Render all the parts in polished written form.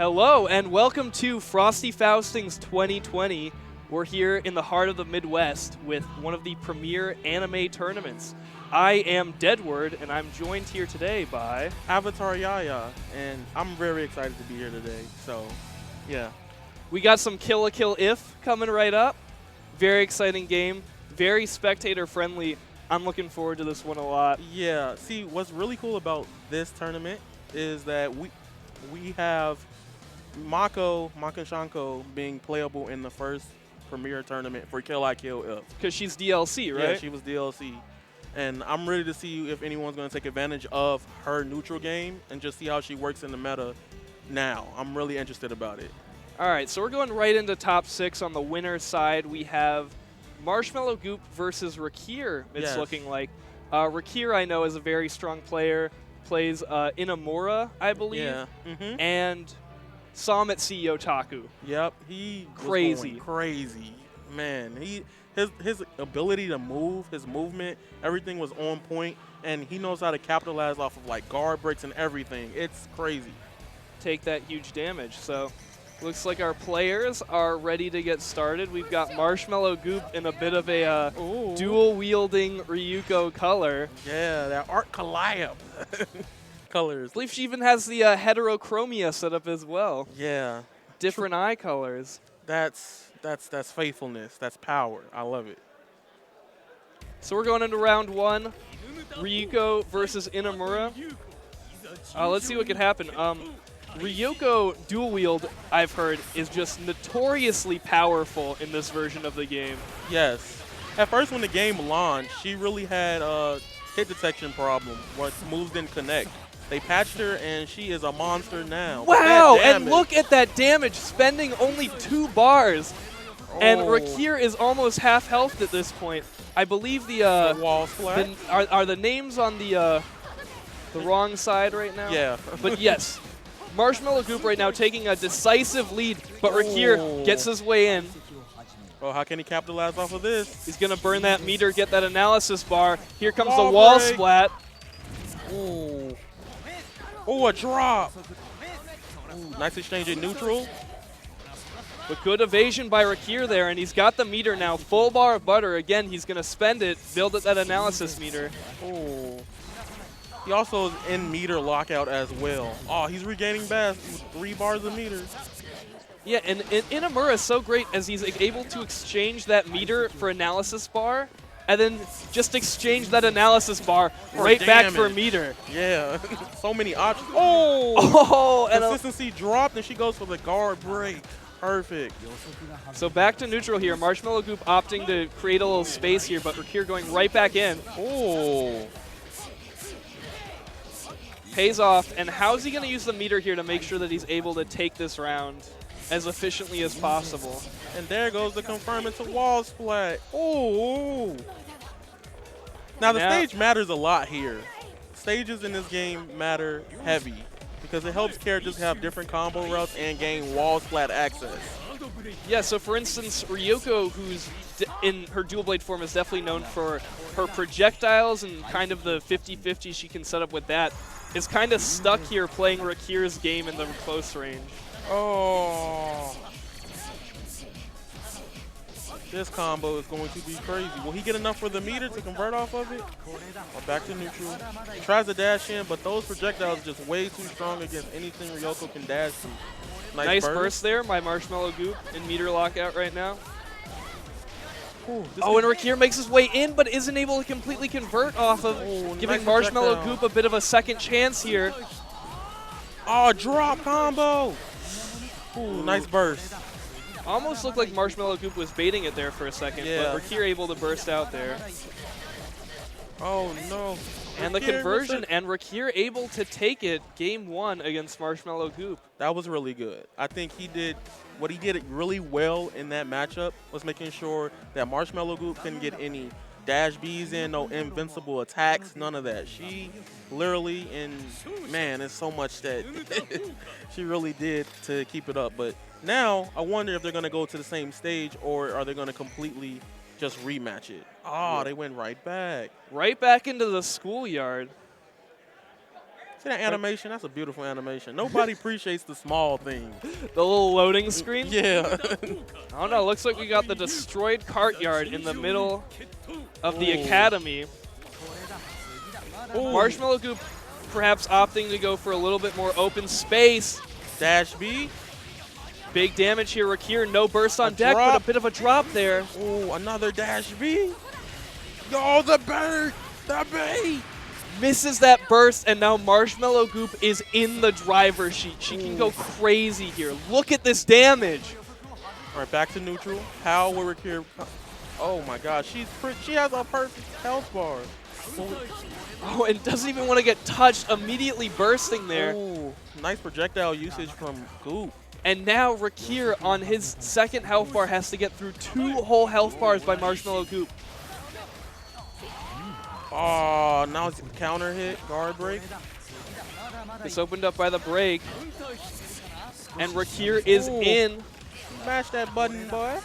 Hello and welcome to Frosty Faustings 2020. We're here in the heart of the Midwest with one of the premier anime tournaments. I am Deadward and I'm joined here today by Avatar Yaya, and I'm very excited to be here today. So, yeah. We got some Kill a Kill If coming right up. Very exciting game, very spectator friendly. I'm looking forward to this one a lot. Yeah, see, what's really cool about this tournament is that we have Mako Shanko being playable in the first premier tournament for Kill I Kill If. Because she's DLC, right? Yeah, she was DLC. And I'm ready to see if anyone's going to take advantage of her neutral game and just see how she works in the meta now. I'm really interested about it. All right, so we're going right into top 6. On the winner's side, we have Marshmallow Goop versus Rakir, it's looking like. Rakir, I know, is a very strong player. Plays Inamura, I believe. Yeah. And Sam at CEO Taku. Yep, he crazy. Was going crazy. Man, his ability to move, his movement, everything was on point, and he knows how to capitalize off of like guard breaks and everything. It's crazy. Take that huge damage. So looks like our players are ready to get started. We've got Marshmallow Goop in a bit of a dual-wielding Ryuko color. Yeah, that art collab colors. I believe she even has the heterochromia set up as well. Yeah. Different eye colors. That's faithfulness. That's power. I love it. So we're going into round 1. Ryuko versus Inamura. Let's see what can happen. Ryuko dual wield, I've heard, is just notoriously powerful in this version of the game. Yes. At first when the game launched, she really had a hit detection problem where moves didn't connect. They patched her, and she is a monster now. Wow, and look at that damage, spending only 2 bars. And Rakir is almost half health at this point. I believe the wall splat. Are the names on the wrong side right now? Yeah. But yes, Marshmallow Goop right now taking a decisive lead, but Rakir gets his way in. Oh, how can he capitalize off of this? He's going to burn that meter, get that analysis bar. Here comes the wall splat. Ooh. Oh, a drop. Ooh, nice exchange in neutral. But good evasion by Rakir there, and he's got the meter now. Full bar of butter. Again, he's going to spend it, build it that analysis meter. Oh. He also is in meter lockout as well. Oh, he's regaining best with 3 bars of meter. Yeah, and Inamura is so great as he's able to exchange that meter for analysis bar, and then just exchange that analysis bar right back for meter. Yeah, so many options. And consistency dropped, and she goes for the guard break. Perfect. So back to neutral here. Marshmallow Goop opting to create a little space here, but Rakir going right back in. Oh. Pays off, and how's he going to use the meter here to make sure that he's able to take this round as efficiently as possible? And there goes the confirm into wall splat. Oh. Now, the stage matters a lot here. Stages in this game matter heavy because it helps characters have different combo routes and gain wall splat access. Yeah, so for instance, Ryuko, who's in her dual blade form, is definitely known for her projectiles and kind of the 50-50 she can set up with that, is kind of stuck here playing Rakir's game in the close range. Oh. This combo is going to be crazy. Will he get enough for the meter to convert off of it? Or back to neutral. He tries to dash in, but those projectiles are just way too strong against anything Ryuko can dash to. Nice burst there by Marshmallow Goop in meter lockout right now. Ooh, and Rakir makes his way in, but isn't able to completely convert off of giving nice Marshmallow Goop a bit of a second chance here. Oh, drop combo. Ooh, nice burst. Almost looked like Marshmallow Goop was baiting it there for a second, but Rakir able to burst out there. Oh, no. And the conversion, and Rakir able to take it game 1 against Marshmallow Goop. That was really good. I think what he did really well in that matchup was making sure that Marshmallow Goop couldn't get any dash Bs in, no invincible attacks, none of that. She literally, and man, there's so much that she really did to keep it up. But now I wonder if they're going to go to the same stage or are they going to completely just rematch it. Oh, they went right back. Right back into the schoolyard. See that animation? That's a beautiful animation. Nobody appreciates the small things. The little loading screen? Yeah. I don't know. Looks like we got the destroyed Cartyard in the middle of the Academy. Marshmallow Goop perhaps opting to go for a little bit more open space. Dash B. Big damage here. Rakir, no burst on deck, but a bit of a drop there. Oh, another Dash B. Yo, the bait! The bait! Misses that burst, and now Marshmallow Goop is in the driver's seat. She can go crazy here. Look at this damage. All right, back to neutral. How will Rakir? Oh my gosh, she has a perfect health bar. Oh, and doesn't even want to get touched. Immediately bursting there. Ooh, nice projectile usage from Goop. And now Rakir on his second health bar has to get through 2 whole health bars by Marshmallow Goop. Oh, now it's counter hit, guard break. It's opened up by the break. And Rakir is in. Smash that button, boy.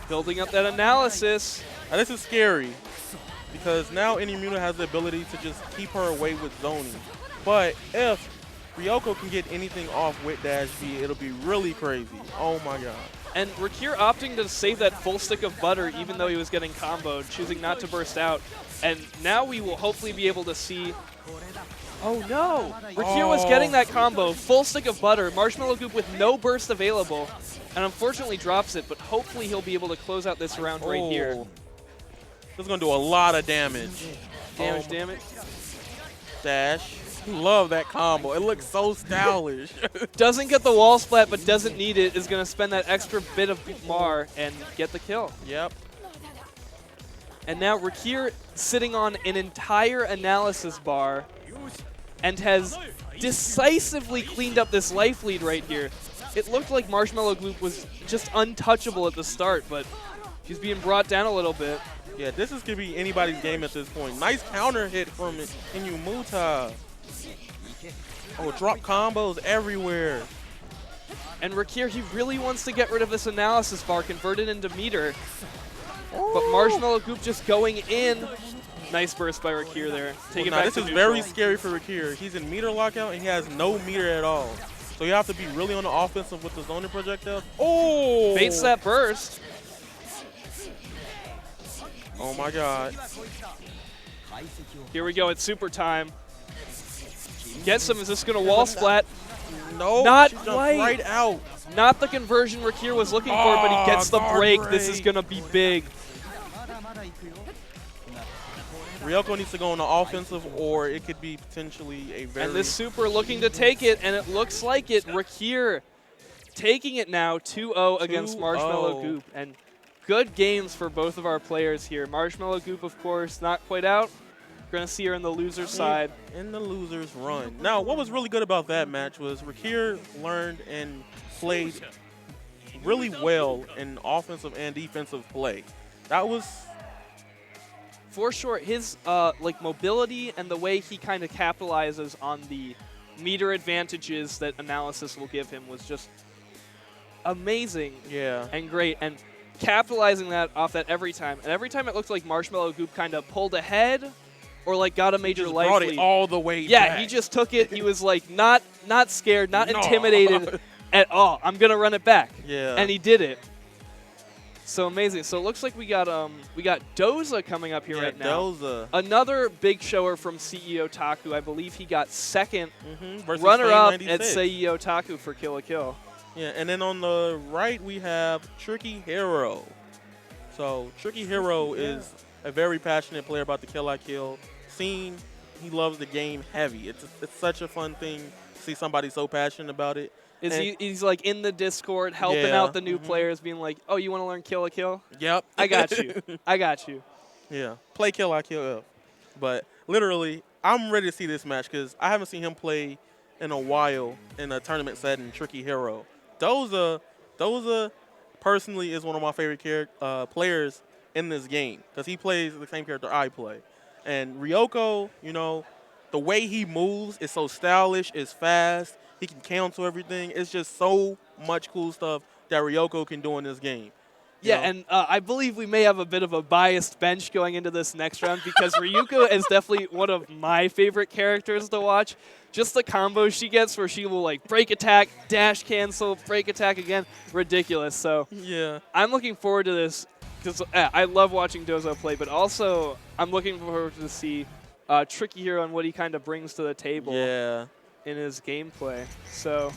Building up that analysis. Now this is scary because now Inimuna has the ability to just keep her away with zoning. But if Ryoko can get anything off with Dash B, it'll be really crazy. Oh my god. And Rakir opting to save that full stick of butter even though he was getting comboed, choosing not to burst out. And now we will hopefully be able to see... Oh no! Rakir was getting that combo, full stick of butter, Marshmallow Goop with no burst available, and unfortunately drops it, but hopefully he'll be able to close out this round right here. This is going to do a lot of damage. Damage. Dash. Love that combo. It looks so stylish. Doesn't get the wall splat, but doesn't need it. Is going to spend that extra bit of Mar and get the kill. Yep. And now Rakir sitting on an entire analysis bar and has decisively cleaned up this life lead right here. It looked like Marshmallow Goop was just untouchable at the start, but she's being brought down a little bit. Yeah, this could be anybody's game at this point. Nice counter hit from Inumuta. Oh, drop combos everywhere. And Rakir, he really wants to get rid of this analysis bar, convert it into meter. But Marshmallow Goop just going in. Nice burst by Rakir there. Take it back this to is neutral. very scary for Rakir. He's in meter lockout and he has no meter at all. So you have to be really on the offensive with the zoning projectile. Oh! Baits that burst. Oh my god. Here we go, it's super time. Gets him, is this gonna wall splat? No, Not she jumped quite. right out. Not the conversion Rakir was looking for, but he gets the break. This is gonna be big. Ryoko needs to go on the offensive, or it could be potentially a very... And this super looking to take it, and it looks like it. Rakir taking it now, 2-0 against Marshmallow Goop. And good games for both of our players here. Marshmallow Goop, of course, not quite out. We're going to see her in the loser's side. In the loser's run. Now, what was really good about that match was Rakir learned and played really well in offensive and defensive play. That was... For sure, his like mobility and the way he kind of capitalizes on the meter advantages that analysis will give him was just amazing. Yeah. And great. And capitalizing that off that every time. And every time it looked like Marshmallow Goop kind of pulled ahead or like got a major life brought lead. It all the way Yeah, back. he just took it. He was like not scared, not intimidated at all. I'm going to run it back. Yeah. And he did it. So amazing. So it looks like we got Dosa coming up here right now. Dosa. Another big shower from CEO Taku. I believe he got second runner-up at CEO Taku for Kill a Kill. Yeah, and then on the right we have Tricky Hero. So Tricky Hero is a very passionate player about the Kill I Kill scene. He loves the game heavy. It's such a fun thing to see somebody so passionate about it. He's like in the Discord helping out the new players, being like, "Oh, you want to learn Kill a Kill? Yep. I got you. I got you." Yeah. Play Kill I Kill F. But literally, I'm ready to see this match because I haven't seen him play in a while in a tournament setting. Tricky Hero. Dosa personally is one of my favorite players in this game because he plays the same character I play. And Ryoko, you know, the way he moves is so stylish, it's fast. He can cancel everything. It's just so much cool stuff that Ryoko can do in this game. Yeah, you know? and I believe we may have a bit of a biased bench going into this next round because Ryuko is definitely one of my favorite characters to watch. Just the combos she gets where she will like break attack, dash cancel, break attack again, ridiculous. So Yeah. I'm looking forward to this because I love watching Dosa play, but also I'm looking forward to see Tricky Hero and what he kind of brings to the table Yeah. in his gameplay. So.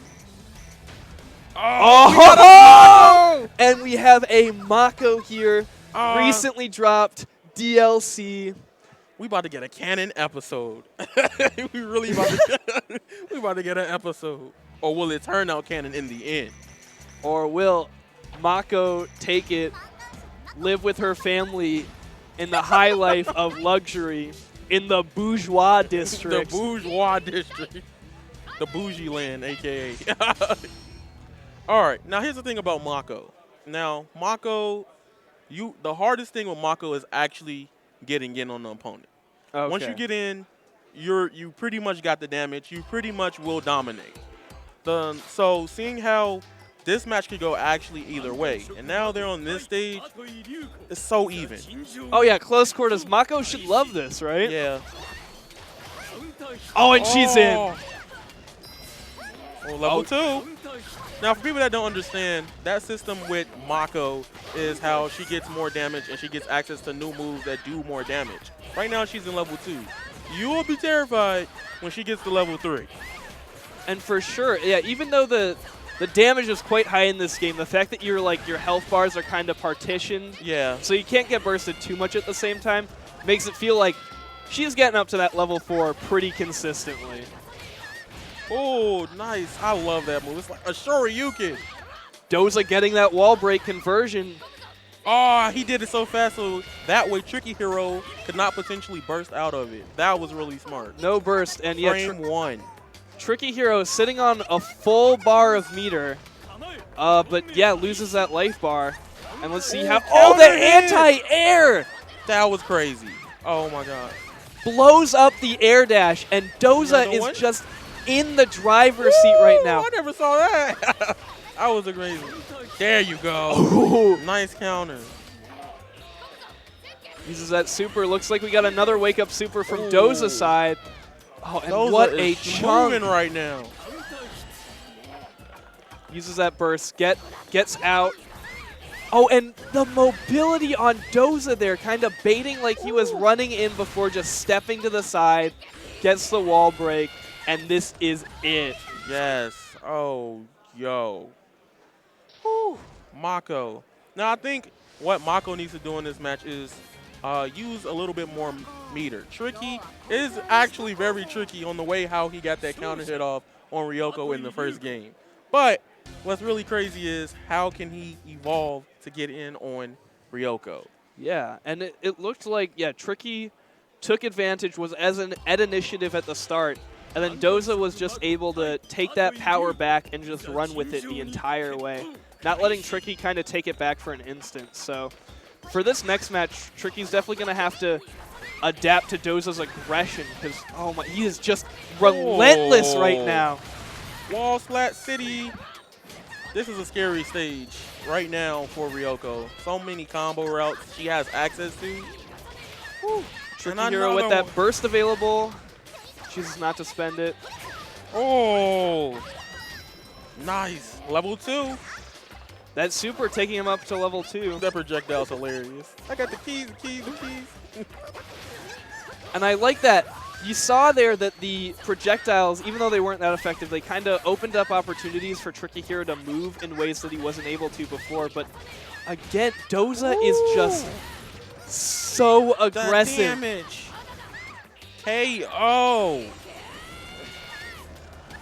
Oh! And we have a Mako here, Oh. recently dropped DLC. We about to get a canon episode. we really about to get an episode. Or will it turn out canon in the end? Or will Mako take it, live with her family in the high life of luxury in the bourgeois district? The bourgeois district. The bougie land, a.k.a. All right, now here's the thing about Mako. Now, Mako, the hardest thing with Mako is actually getting in on the opponent. Okay. Once you get in, you pretty much got the damage. You pretty much will dominate. So seeing how this match could go actually either way, and now they're on this stage, it's so even. Oh yeah, close quarters. Mako should love this, right? Yeah. Oh, and she's in. Oh, level 2. Now, for people that don't understand, that system with Mako is how she gets more damage and she gets access to new moves that do more damage. Right now, she's in level 2. You will be terrified when she gets to level 3. And for sure, yeah, even though the damage is quite high in this game, the fact that your health bars are kind of partitioned, Yeah. so you can't get bursted too much at the same time, makes it feel like she's getting up to that level 4 pretty consistently. Oh, nice. I love that move. It's like a Shoryuken. Dosa getting that wall break conversion. Oh, he did it so fast, so that way Tricky Hero could not potentially burst out of it. That was really smart. No burst, and yeah, Frame 1. Tricky Hero sitting on a full bar of meter, but yeah, loses that life bar. And let's see how. Oh, the anti-air! That was crazy. Oh my god. Blows up the air dash, and Dosa is just in the driver's seat right now. I never saw that. That was amazing. There you go. Ooh. Nice counter. Uses that super. Looks like we got another wake-up super from Dosa's side. Oh, and Dosa what a is chunk. moving right now. Uses that burst. Gets out. Oh, and the mobility on Dosa there, kind of baiting like he was running in before, just stepping to the side. Gets the wall break, and this is it. Yes. Oh, yo. Whew. Mako. Now, I think what Mako needs to do in this match is use a little bit more meter. Tricky is actually very tricky on the way how he got that counter hit off on Ryoko in the first game. But what's really crazy is how can he evolve to get in on Ryoko? Yeah, and it looked like, yeah, Tricky took advantage, was at initiative at the start, and then Dosa was just able to take that power back and just run with it the entire way, not letting Tricky kind of take it back for an instant. So for this next match, Tricky's definitely going to have to adapt to Dosa's aggression because, oh my, he is just relentless right now. Wall Splat City. This is a scary stage right now for Ryoko. So many combo routes she has access to. Whew. Tricky Hero with that burst available. Chooses not to spend it. Oh, nice. Level 2. That super taking him up to level 2. That projectile's hilarious. I got the keys, the keys, the keys. And I like that. You saw there that the projectiles, even though they weren't that effective, they kind of opened up opportunities for Tricky Hero to move in ways that he wasn't able to before. But again, Dosa is just so aggressive. The damage. KO.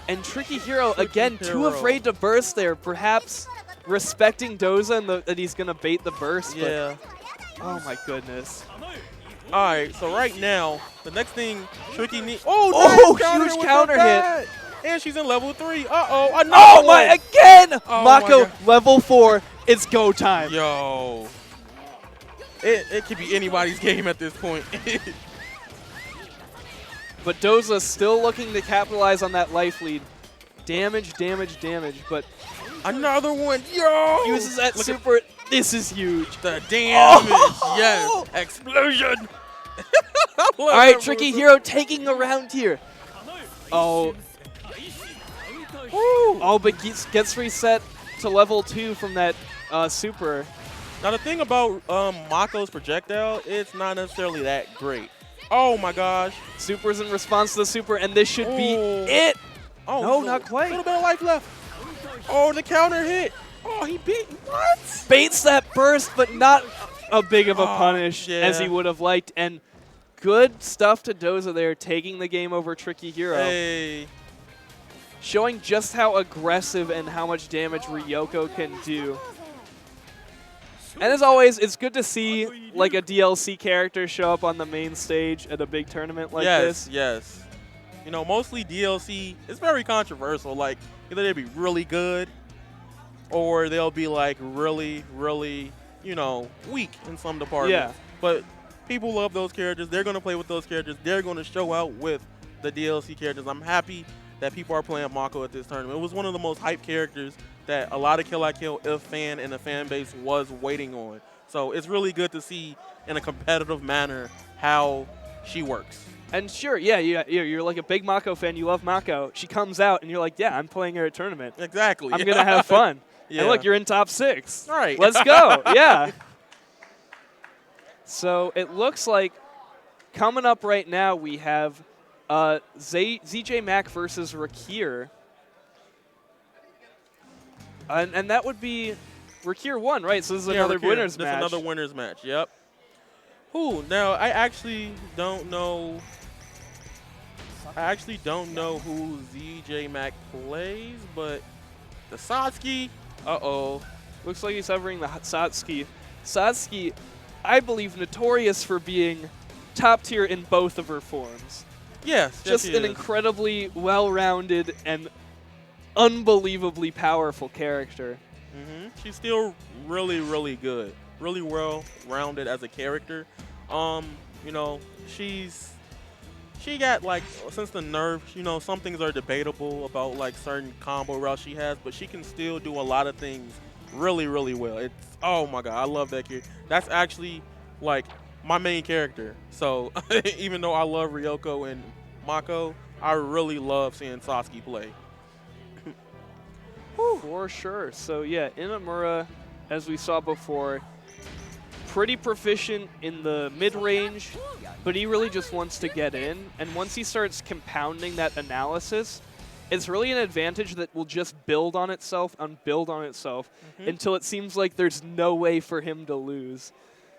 And Tricky Hero, again, too afraid to burst there. Perhaps respecting Dosa and that he's going to bait the burst. Yeah. But, oh, my goodness. All right, so right now, the next thing Tricky needs. Oh, huge counter hit. And she's in level 3. Uh-oh, another Oh, my, one. again. Oh Mako, level 4. It's go time. Yo. It could be anybody's game at this point. But Dosa still looking to capitalize on that life lead. Damage, damage, damage. But another one. Yo. uses that super. This is huge. The damage. Yes. Explosion. All right, Tricky Hero taking a round here. Oh. Oh, but gets reset to level 2 from that super. Now, the thing about Mako's projectile, it's not necessarily that great. Oh, my gosh. Super's in response to the super, and this should be it. Oh, no, not quite. A little bit of life left. Oh, the counter hit. Oh, he beat. What? Baits that burst, but not a big of a punish as he would have liked. And good stuff to Dosa there, taking the game over Tricky Hero. Hey. Showing just how aggressive and how much damage Ryoko can do. And as always, it's good to see like a DLC character show up on the main stage at a big tournament like this. Yes. You know, mostly DLC is very controversial. Like, either they'll be really good or they'll be like really, really, you know, weak in some departments. Yeah. But people love those characters. They're going to play with those characters. They're going to show out with the DLC characters. I'm happy that people are playing Mako at this tournament. It was one of the most hyped characters that a lot of KLK fan and the fan base was waiting on. So it's really good to see in a competitive manner how she works. And sure, yeah, you're like a big Mako fan. You love Mako. She comes out, and you're like, yeah, I'm playing her at tournament. Exactly. I'm going to have fun. Yeah. And look, you're in top 6. All right. Let's go. Yeah. So it looks like coming up right now we have ZJ Mack versus Rakir. And that would be Rakir won, right? So this is another winner's match. This is another winner's match, yep. Ooh, now I actually don't know. Who ZJ Mack plays, but the Satsuki, looks like he's covering the Satsuki. Satsuki, I believe, notorious for being top tier in both of her forms. Yes, just an incredibly well-rounded and unbelievably powerful character. She's still really, really good. Really well-rounded as a character. You know, she got, like, since the nerf, you know, some things are debatable about, like, certain combo routes she has, but she can still do a lot of things really, really well. It's, oh my god, I love that character. That's actually, like, my main character. So, even though I love Ryoko and Mako, I really love seeing Satsuki play. For sure. So, yeah, Inamura, as we saw before, pretty proficient in the mid-range, but he really just wants to get in. And once he starts compounding that analysis, it's really an advantage that will just build on itself and build on itself until it seems like there's no way for him to lose.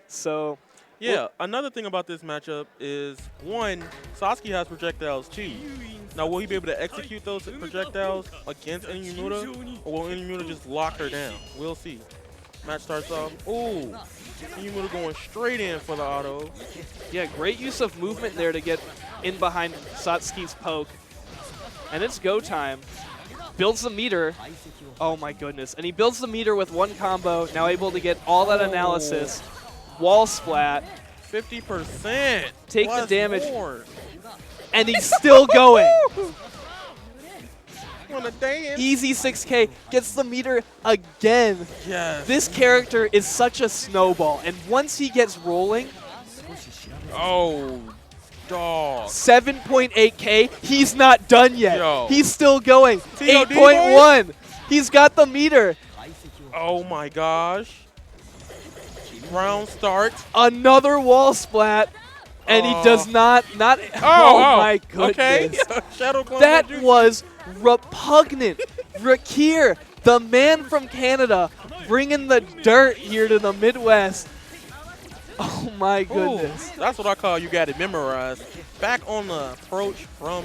So, yeah, another thing about this matchup is, one, Satsuki has projectiles too. Now, will he be able to execute those projectiles against Inamura, or will Inamura just lock her down? We'll see. Match starts off. Ooh, Inamura going straight in for the auto. Yeah, great use of movement there to get in behind Satsuki's poke. And it's go time. Builds the meter. Oh my goodness. And he builds the meter with one combo, now able to get all that analysis. Wall splat. 50%. Take the damage. More. And he's still going. Wanna dance? Easy 6K. Gets the meter again. Yes. This character is such a snowball. And once he gets rolling. Oh, dog. 7.8K. He's not done yet. Yo. He's still going. 8.1. He's got the meter. Oh my gosh. Round start. Another wall splat. And he does not. Oh my goodness. Okay. Shadow clone that was repugnant. Rakir, the man from Canada, bringing the dirt here to the Midwest. Oh my goodness. Ooh, that's what I call you got it memorized. Back on the approach from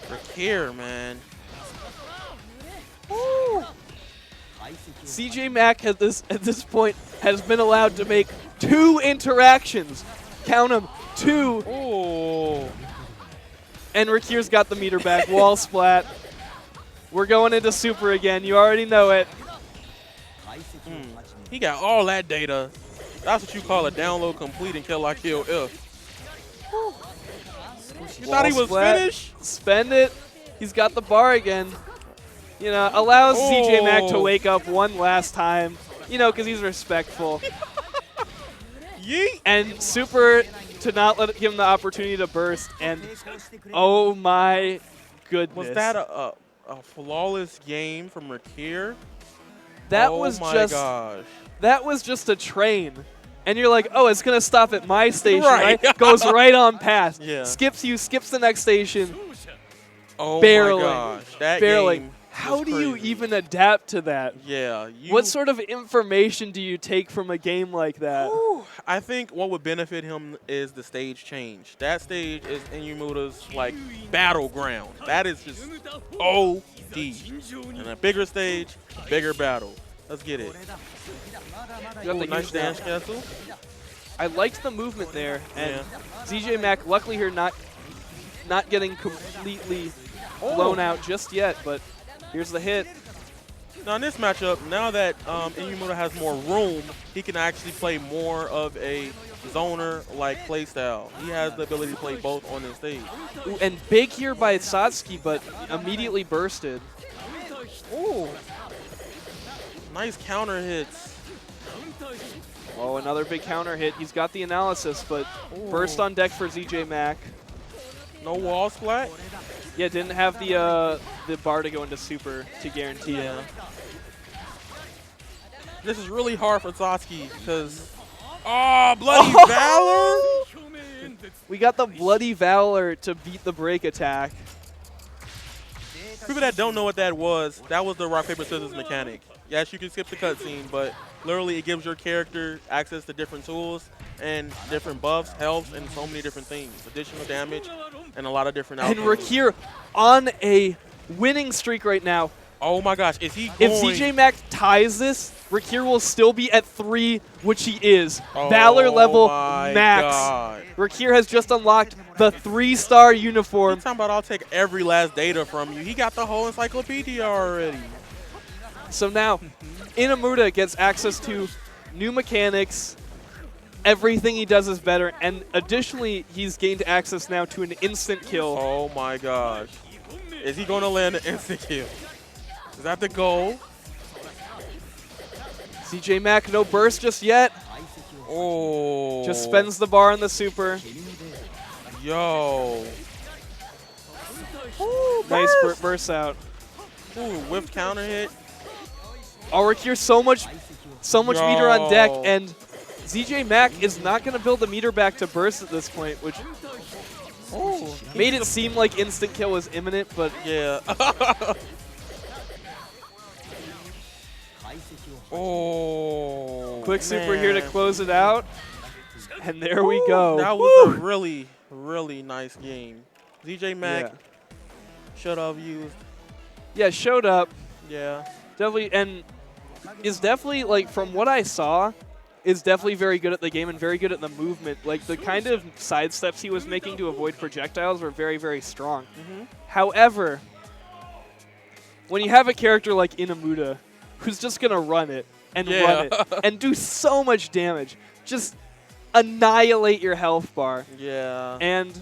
Rakir, man. Woo. CJ Mack at this point has been allowed to make 2 interactions. Count them, 2. Ooh. And Rakir's got the meter back. Wall splat. We're going into super again. You already know it. He got all that data. That's what you call a download complete and kill like kill if. You thought he was finished? Spend it. He's got the bar again. You know, allows CJ Mack to wake up one last time. you know, because he's respectful. Yeet. And Super to not let him the opportunity to burst. And oh my goodness. Was that a flawless game from Rakir? That oh was my just gosh. that was just a train. And you're like, oh, it's going to stop at my station, Right. right? Goes right on past. Yeah. Skips you, skips the next station. Oh Barreling. my gosh. That Barreling. game How was do you crazy. even adapt to that? Yeah. What sort of information do you take from a game like that? Whew. I think what would benefit him is the stage change. That stage is Inumura's like battleground. That is just OD. And a bigger stage, bigger battle. Let's get it. You got the Nice huge dance down. castle. I liked the movement there, and Yeah. ZJ Mack, luckily here, not getting completely blown out just yet, but here's the hit. Now in this matchup, now that Inumura has more room, he can actually play more of a zoner-like playstyle. He has the ability to play both on the stage. Ooh, and big here by Satsuki, but immediately bursted. Ooh. Nice counter hits. Oh, another big counter hit. He's got the analysis, but Ooh. burst on deck for ZJ Mack. No wall splat. Yeah, didn't have the bar to go into super to guarantee it. This is really hard for Satsuki because, Bloody Valor. We got the Bloody Valor to beat the break attack. People that don't know what that was the rock, paper, scissors mechanic. Yes, you can skip the cutscene, but literally it gives your character access to different tools and different buffs, health, and so many different things. Additional damage and a lot of different And outcomes. Rakir on a winning streak right now. Oh my gosh, is he If going? ZJ Mack ties this, Rakir will still be at 3, which he is. Oh Valor level my max. God. Rakir has just unlocked the 3-star uniform. He's talking about I'll take every last data from you. He got the whole encyclopedia already. So now, Inamura gets access to new mechanics. Everything he does is better. And additionally, he's gained access now to an instant kill. Oh my gosh. Is he going to land an instant kill? Is that the goal? ZJ Mack, no burst just yet. Oh. Just spends the bar on the super. Yo. Nice burst out. Ooh, whipped counter hit. Rakir so much meter on deck, Yo. and ZJ Mack is not going to build the meter back to burst at this point, which made it seem like instant kill was imminent, but Yeah. Oh. quick super here to man. close it out. And there we go. That was a really, really nice game. ZJ Mack Yeah. should have used. Yeah, showed up. Yeah. Definitely, and is definitely, like, from what I saw, is definitely very good at the game and very good at the movement. Like, the kind of side steps he was making to avoid projectiles were very, very strong. However, when you have a character like Inamura, who's just going to run it and run it and do so much damage, just annihilate your health bar. Yeah. And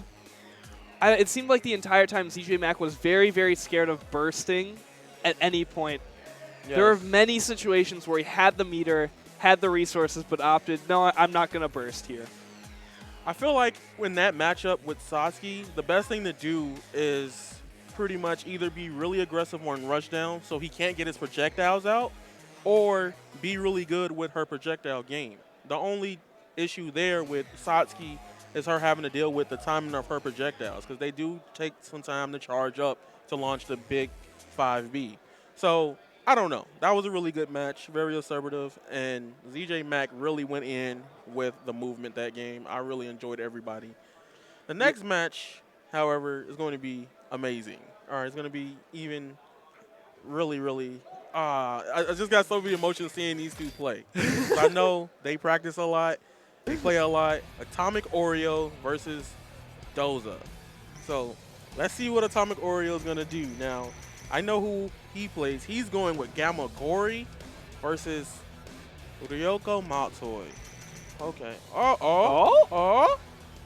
it seemed like the entire time ZJ Mack was very, very scared of bursting at any point. Yes. There were many situations where he had the meter, had the resources, but opted, no, I'm not going to burst here. I feel like in that matchup with Satsuki, the best thing to do is pretty much either be really aggressive on rush down so he can't get his projectiles out, or be really good with her projectile game. The only issue there with Satsuki is her having to deal with the timing of her projectiles, because they do take some time to charge up to launch the big 5B. So I don't know. That was a really good match, very assertive, and ZJ Mack really went in with the movement that game. I really enjoyed everybody. The next match, however, is going to be amazing. All right, it's going to be even really, really. I just got so many emotions seeing these two play. I know they practice a lot, they play a lot. Atomic Oreo versus Dosa. So let's see what Atomic Oreo is going to do now. I know who he plays. He's going with Gamma Gori versus Ryoko Matsui. Okay.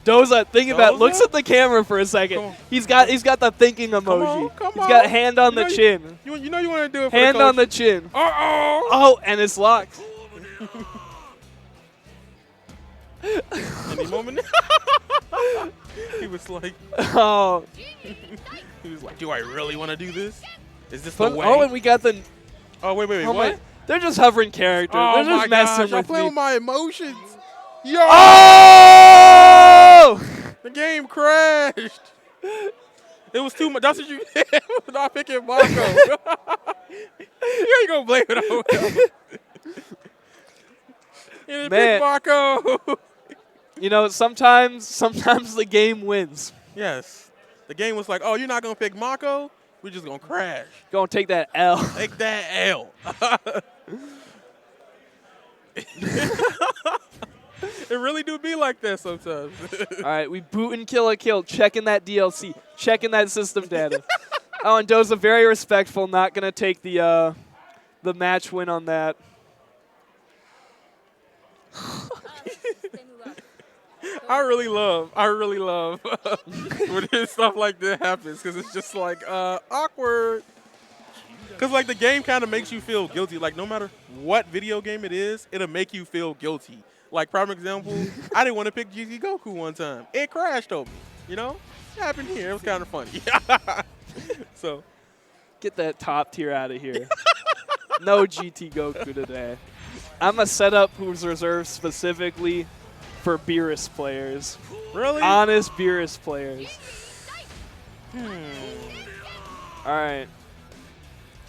Dosa, think about it. Dosa? Looks at the camera for a Come second. on. He's got the thinking emoji. Come He's got on. hand on the You know chin. You know you want to do it for Hand the on the coach. chin. Uh-oh. Oh, and it's locked. Any moment. He was like, Oh. he was like, do I really want to do this? Is this But, the way? oh, and we got the. Oh, wait, Oh what? my, they're just hovering character. Oh They're my just messing gosh, I'm with playing me. with my emotions. Yo! Oh! The game crashed. It was too much. That's what you did for not picking Marco. You ain't gonna blame it on him. You didn't pick Marco. You know, sometimes the game wins. Yes. The game was like, oh, you're not gonna pick Marco? We're just gonna crash. Gonna take that L. Take that L. It really do be like that sometimes. All right, we boot and kill a kill, checking that DLC, checking that system data. Oh, and Dosa very respectful, not gonna take the match win on that. I really love when stuff like that happens because it's just like awkward. Because like the game kind of makes you feel guilty. Like no matter what video game it is, it'll make you feel guilty. Like prime example, I didn't want to pick GT Goku one time. It crashed on me. You know, it happened here. It was kind of funny. So Get that top tier out of here. No GT Goku today. I'm a setup who's reserved specifically for Beerus players. really, Honest Beerus players. All right.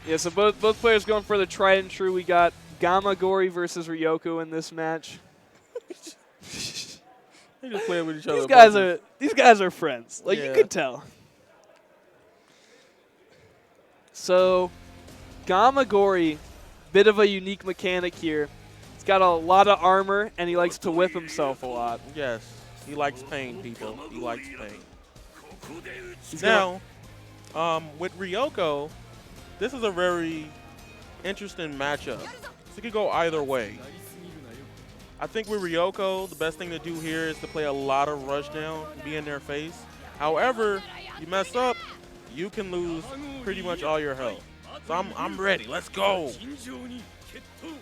Yeah, so both players going for the tried and true. We got Gamagori versus Ryoko in this match. they just playing with each other. These guys are friends. Like you could tell. So Gamagori, bit of a unique mechanic here. He's got a lot of armor and he likes to whip himself a lot. Yes, he likes pain, people. He likes pain. He's Now, with Ryoko, this is a very interesting matchup. It could go either way. I think with Ryoko, the best thing to do here is to play a lot of rushdown, be in their face. However, you mess up, you can lose pretty much all your health. So I'm ready. Let's go.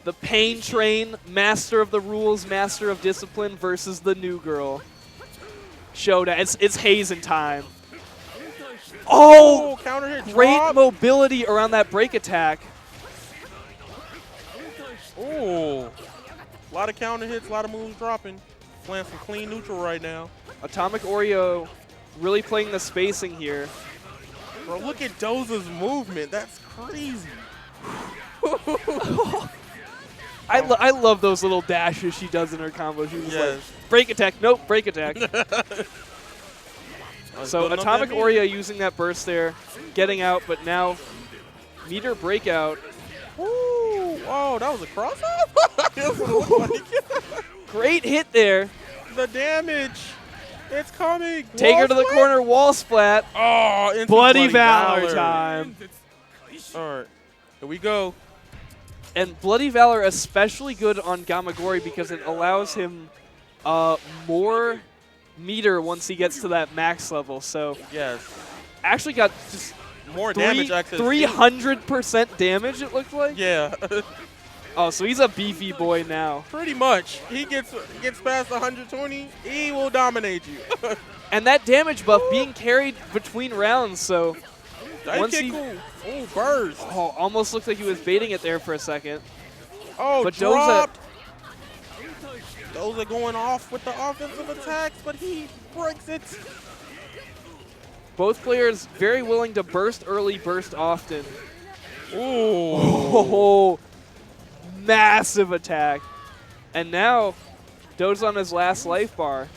the Pain Train, master of the rules, master of discipline versus the new girl. Showdown. It's hazing time. Oh, counter hit great drop. mobility around that break attack. Oh, a lot of counter hits, a lot of moves dropping. Playing some clean neutral right now. Atomic Oreo really playing the spacing here. Bro, look at Dosa's movement. That's crazy. I love those little dashes she does in her combos. She's just Yes. like, break attack, nope, break attack. So Building up Atomic that meter. Oreo using that burst there, getting out, but now meter breakout. Ooh, oh, that was a cross up? That's what it looked like. Great hit there. The damage. It's coming. Take her Wall to the split? corner, wall splat. Oh, into Bloody Valor time. All right, here we go. And Bloody Valor especially good on Gamagori because it allows him more meter once he gets to that max level. So Yes. actually got just More damage access. 300% damage, it looked like. Yeah. Oh, so he's a beefy boy now. Pretty much. He gets past 120, he will dominate you. And that damage buff being carried between rounds, so Dive once kick he cool. Oh, burst. oh, almost looked like he was baiting it there for a second. Oh, But dropped. Dosa going off with the offensive attacks, but he breaks it. Both players very willing to burst early, burst often. Ooh. Oh, massive attack. And now, Dosa on his last life bar.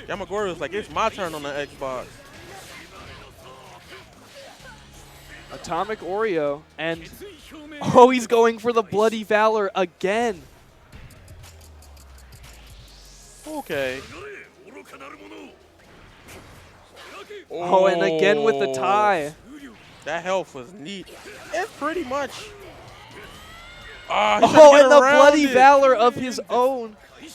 Gamagori was like, it's my turn on the Xbox. Atomic Oreo, and oh, he's going for the Bloody Valor again. Okay. Oh, and again with the tie. That health was neat. It's pretty much. He Oh, tried to and get the around Bloody it. Valor of his own. He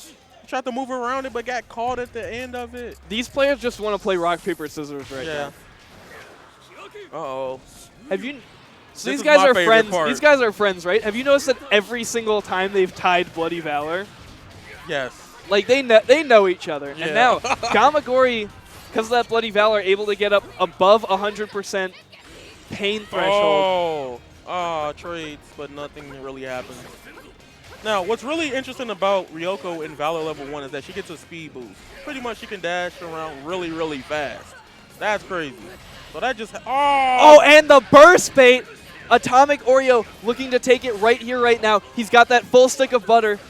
tried to move around it, but got caught at the end of it. These players just want to play rock, paper, scissors right now. Uh-oh. Have you So This these is guys my are favorite friends. part. These guys are friends, right? Have you noticed that every single time they've tied Bloody Valor, Yes. like they know each other. Yeah. And now Gamagori, because of that Bloody Valor, able to get up above 100% pain threshold. Trades, but nothing really happens. Now, what's really interesting about Ryoko in Valor level 1 is that she gets a speed boost. Pretty much she can dash around really, really fast. That's crazy. So that just... Oh, and the burst bait! Atomic Oreo looking to take it right here, right now. He's got that full stick of butter.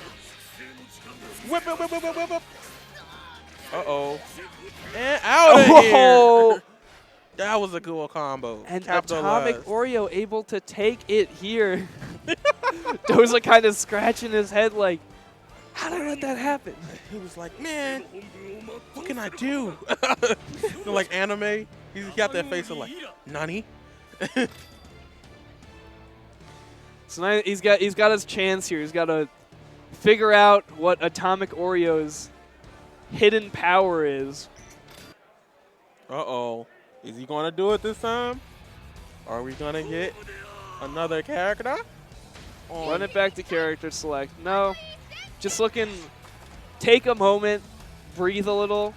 Whip, whip, whip, whip, whip, whip, whip. Uh-oh. And out of here! That was a cool combo. And Capitalized. Atomic Oreo able to take it here. Dosa kind of scratching his head like, how did I let that happen? He was like, man, what can I do? Like anime. He's got that face of like, Nani? So now he's got his chance here. He's got to figure out what Atomic Oreo's hidden power is. Uh-oh. Is he going to do it this time? Are we going to get another character? Run it back to character select. No. Just looking, take a moment, breathe a little,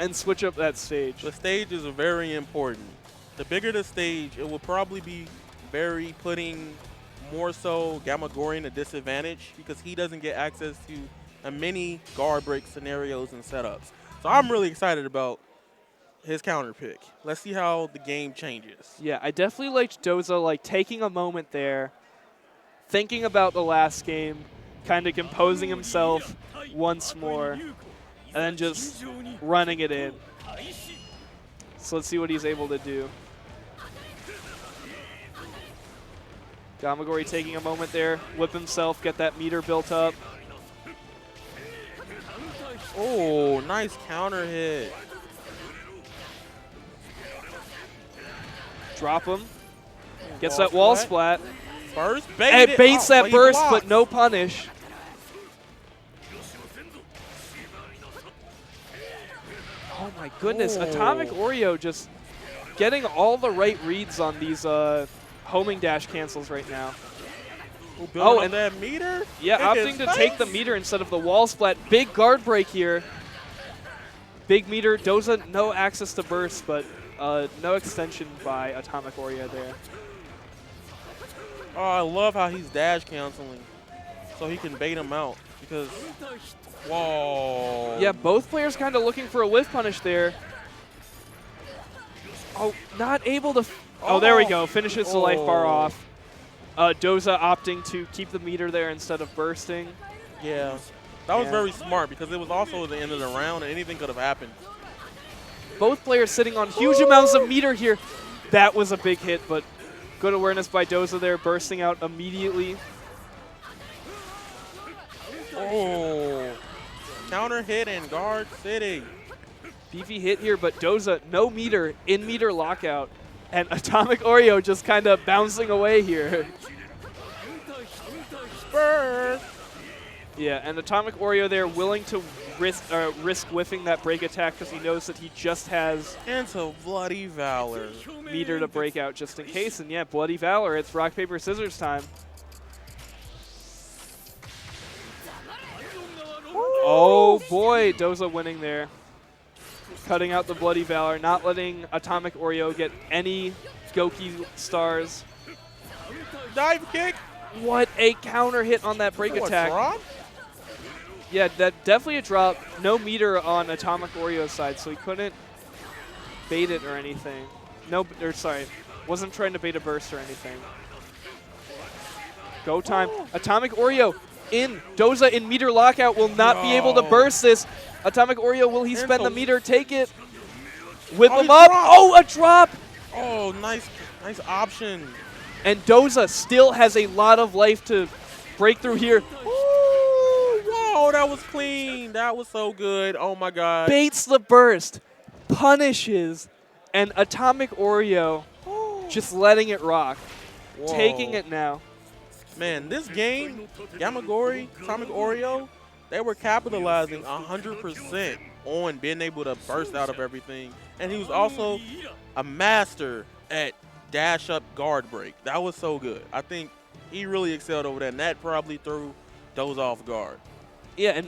and switch up that stage. The stage is very important. The bigger the stage, it will probably be very putting more so Gamagori in a disadvantage because he doesn't get access to many guard break scenarios and setups. So I'm really excited about his counter pick. Let's see how the game changes. Yeah, I definitely liked Dosa like taking a moment there, thinking about the last game, kind of composing himself once more, and then just running it in. So let's see what he's able to do. Gamagori taking a moment there, whip himself, get that meter built up. Oh, nice counter hit. Drop him. Gets that wall splat. First And bait baits that he burst, blocks. but no punish. Oh my goodness, Atomic Oreo just getting all the right reads on these homing dash cancels right now. Oh, and that meter? Yeah, opting to take the meter instead of the wall splat. Big guard break here. Big meter. Dosa, no access to burst, but no extension by Atomic Oreo there. Oh, I love how he's dash canceling so he can bait him out because, whoa. Yeah, both players kind of looking for a whiff punish there. Oh, not able to. Oh, there we go. Finishes the life bar off. Dosa opting to keep the meter there instead of bursting. Yeah, that was very smart because it was also the end of the round and anything could have happened. Both players sitting on huge amounts of meter here. That was a big hit, but good awareness by Dosa there, bursting out immediately. Oh, counter hit and guard city. Beefy hit here, but Dosa, no meter, in meter lockout. And Atomic Oreo just kind of bouncing away here. Burst. Yeah, and Atomic Oreo there willing to risk whiffing that break attack because he knows that he just has Into Bloody Valor. meter to break out just in case. And yeah, Bloody Valor, it's rock, paper, scissors time. Oh boy, Dosa winning there. Cutting out the Bloody Valor, not letting Atomic Oreo get any Goki stars. Dive kick. What a counter hit on that break attack. Drop? Yeah, that definitely a drop. No meter on Atomic Oreo's side, so he couldn't bait it or anything. No, or sorry, wasn't trying to bait a burst or anything. Go time. Atomic Oreo in. Dosa in meter lockout will not be able to burst this. Atomic Oreo, will he spend the meter, take it? Whip him up. Oh, a drop. Oh, nice option. And Dosa still has a lot of life to break through here. Ooh, whoa, that was clean. That was so good. Oh, my God. Baits the burst, punishes, and Atomic Oreo just letting it rock. Whoa. Taking it now. Man, this game, Gamagori, Atomic Oreo, they were capitalizing 100% on being able to burst out of everything. And he was also a master at dash up guard break. That was so good. I think he really excelled over that, and that probably threw Dosa off guard. Yeah, and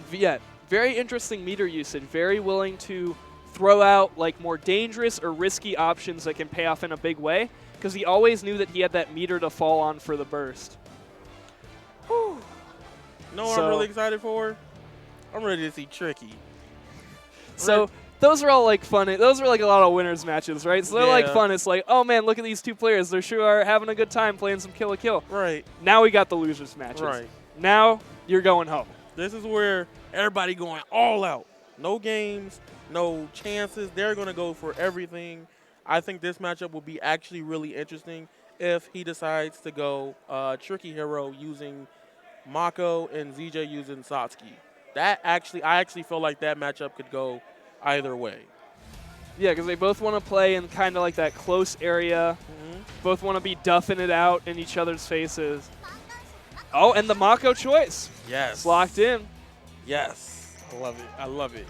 very interesting meter usage. Very willing to throw out like more dangerous or risky options that can pay off in a big way, because he always knew that he had that meter to fall on for the burst. Whew. No, I'm really excited for? I'm ready to see Tricky. So those are all like fun. Those are like a lot of winners matches, right? So they're like fun. It's like, oh man, look at these two players. They sure are having a good time playing some kill a kill. Right. Now we got the losers matches. Right. Now you're going home. This is where everybody going all out. No games, no chances. They're going to go for everything. I think this matchup will be actually really interesting if he decides to go Tricky Hero using Mako and ZJ using Satsuki. I actually feel like that matchup could go either way. Yeah, because they both want to play in kind of like that close area. Both want to be duffing it out in each other's faces. Oh, and the Mako choice. Yes. It's locked in. Yes. I love it. I love it.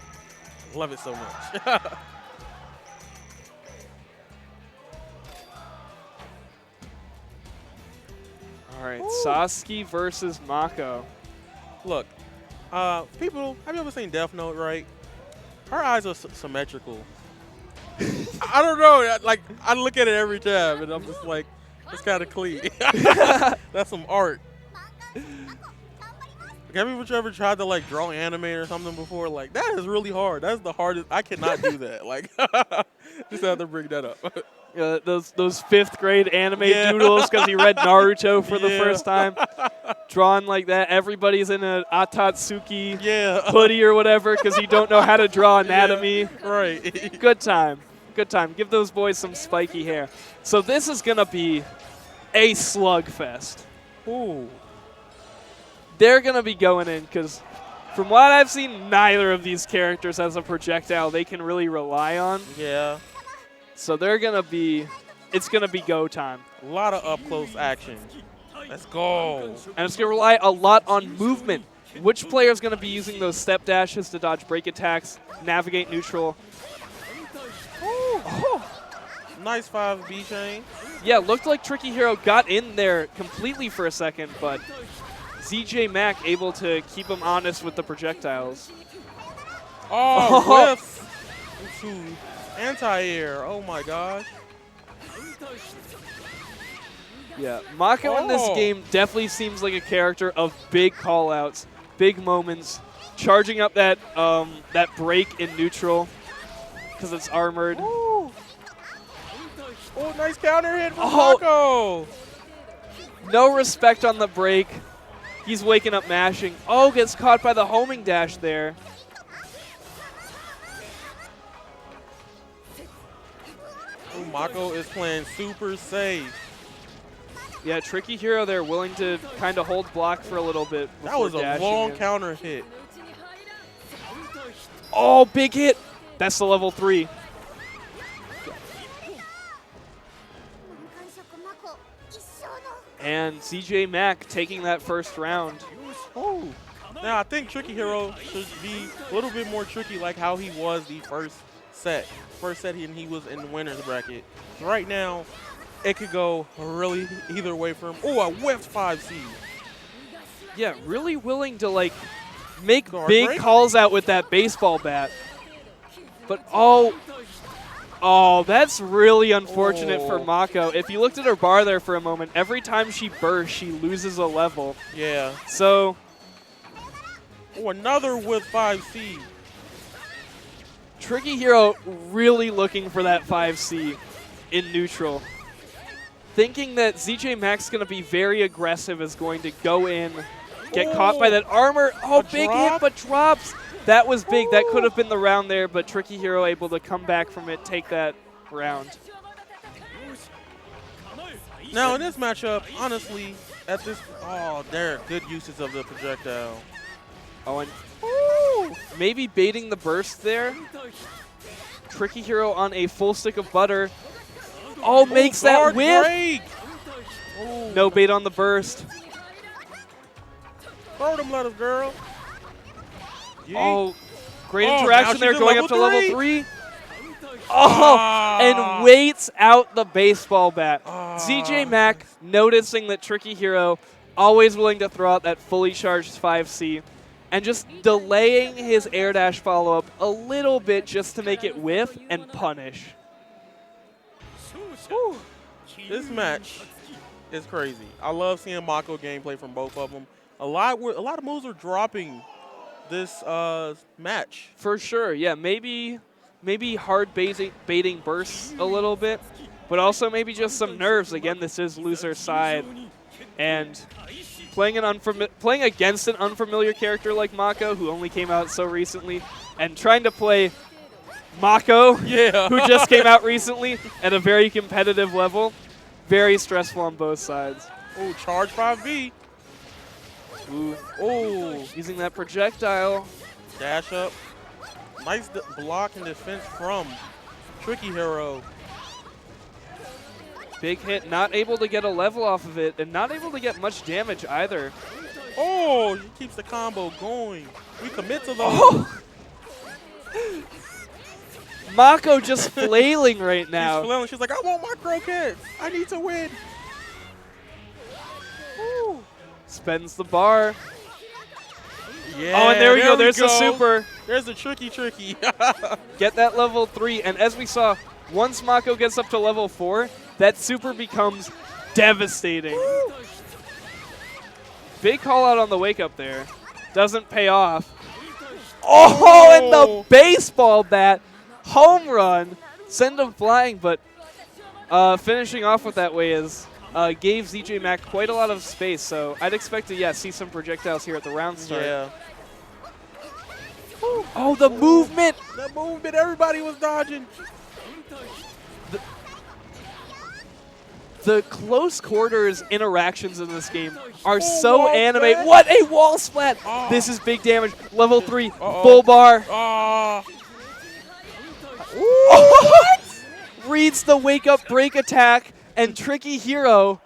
I love it so much. All right, Satsuki versus Mako. Look, people, have you ever seen Death Note, right? Her eyes are symmetrical. I don't know. Like, I look at it every time, and I'm just like, it's kind of clean. That's some art. Like, have you ever tried to, like, draw anime or something before? Like, that is really hard. That's the hardest. I cannot do that. Like, just have to bring that up. Those 5th grade anime doodles because he read Naruto for the first time. Drawn like that. Everybody's in an Atatsuki hoodie or whatever because he don't know how to draw anatomy. Right. Good time. Good time. Give those boys some spiky hair. So this is going to be a slugfest. Ooh. They're going to be going in because from what I've seen, neither of these characters has a projectile they can really rely on. Yeah. So they're going to be, it's going to be go time. A lot of up-close action. Let's go. And it's going to rely a lot on movement. Which player is going to be using those step dashes to dodge break attacks, navigate neutral? Nice 5B chain. Yeah, looked like Tricky Hero got in there completely for a second, but ZJ Mack able to keep him honest with the projectiles. Oh, whiff. Anti-air. Oh, my gosh. Yeah, Mako in this game definitely seems like a character of big call-outs, big moments, charging up that that break in neutral because it's armored. Ooh. Oh, nice counter hit from Mako. No respect on the break. He's waking up mashing. Oh, gets caught by the homing dash there. Ooh, Mako is playing super safe. Yeah, Tricky Hero there willing to kind of hold block for a little bit. That was a long counter hit. Oh, big hit. That's the level 3. And ZJ Mack taking that first round. Oh. Now, I think Tricky Hero should be a little bit more tricky like how he was the first set. First set, he was in the winner's bracket. Right now, it could go really either way for him. Oh, a whiffed 5C. Yeah, really willing to like make big calls out with that baseball bat. But oh, that's really unfortunate for Mako. If you looked at her bar there for a moment, every time she bursts, she loses a level. Yeah. So. Oh, another with 5C. Tricky Hero really looking for that 5C in neutral. Thinking that ZJ Mack's going to be very aggressive, is going to go in, get caught by that armor. Oh, big hit, but drops. That was big. That could have been the round there, but Tricky Hero able to come back from it, take that round. Now, in this matchup, honestly, there are good uses of the projectile. Oh, and maybe baiting the burst there. Tricky Hero on a full stick of butter. Oh, makes that whiff. No bait on the burst. Throw them letters, girl. Oh, great interaction there going up to level 3. Oh, and waits out the baseball bat. ZJ Mack noticing that Tricky Hero always willing to throw out that fully charged 5C and just delaying his air dash follow-up a little bit just to make it whiff and punish. Whew. This match is crazy. I love seeing Mako gameplay from both of them. A lot of moves are dropping this match. For sure, yeah. Maybe hard baiting bursts a little bit, but also maybe just some nerves. Again, this is loser side, and playing against an unfamiliar character like Mako, who only came out so recently, and trying to play Mako, who just came out recently at a very competitive level, very stressful on both sides. Oh, charge 5V. Ooh, using that projectile. Dash up. Nice block and defense from Tricky Hero. Big hit, not able to get a level off of it, and not able to get much damage either. Oh, he keeps the combo going. We commit to those. Oh. Mako just flailing right now. She's flailing. She's like, I want my croquettes. I need to win. Ooh. Spends the bar. Yeah, oh, and there we go. There's the super. There's the tricky. Get that level 3. And as we saw, once Mako gets up to level 4, that super becomes devastating. Woo. Big call out on the wake up there. Doesn't pay off. Oh, and the baseball bat. Home run. Send him flying, but finishing off with that way is gave ZJ Mack quite a lot of space. So I'd expect to, see some projectiles here at the round start. Yeah. Oh, the movement. The movement. Everybody was dodging. The close quarters interactions in this game are so animated. What a wall splat! This is big damage. Level 3, full bar. What? Reads the wake up break attack, and Tricky Hero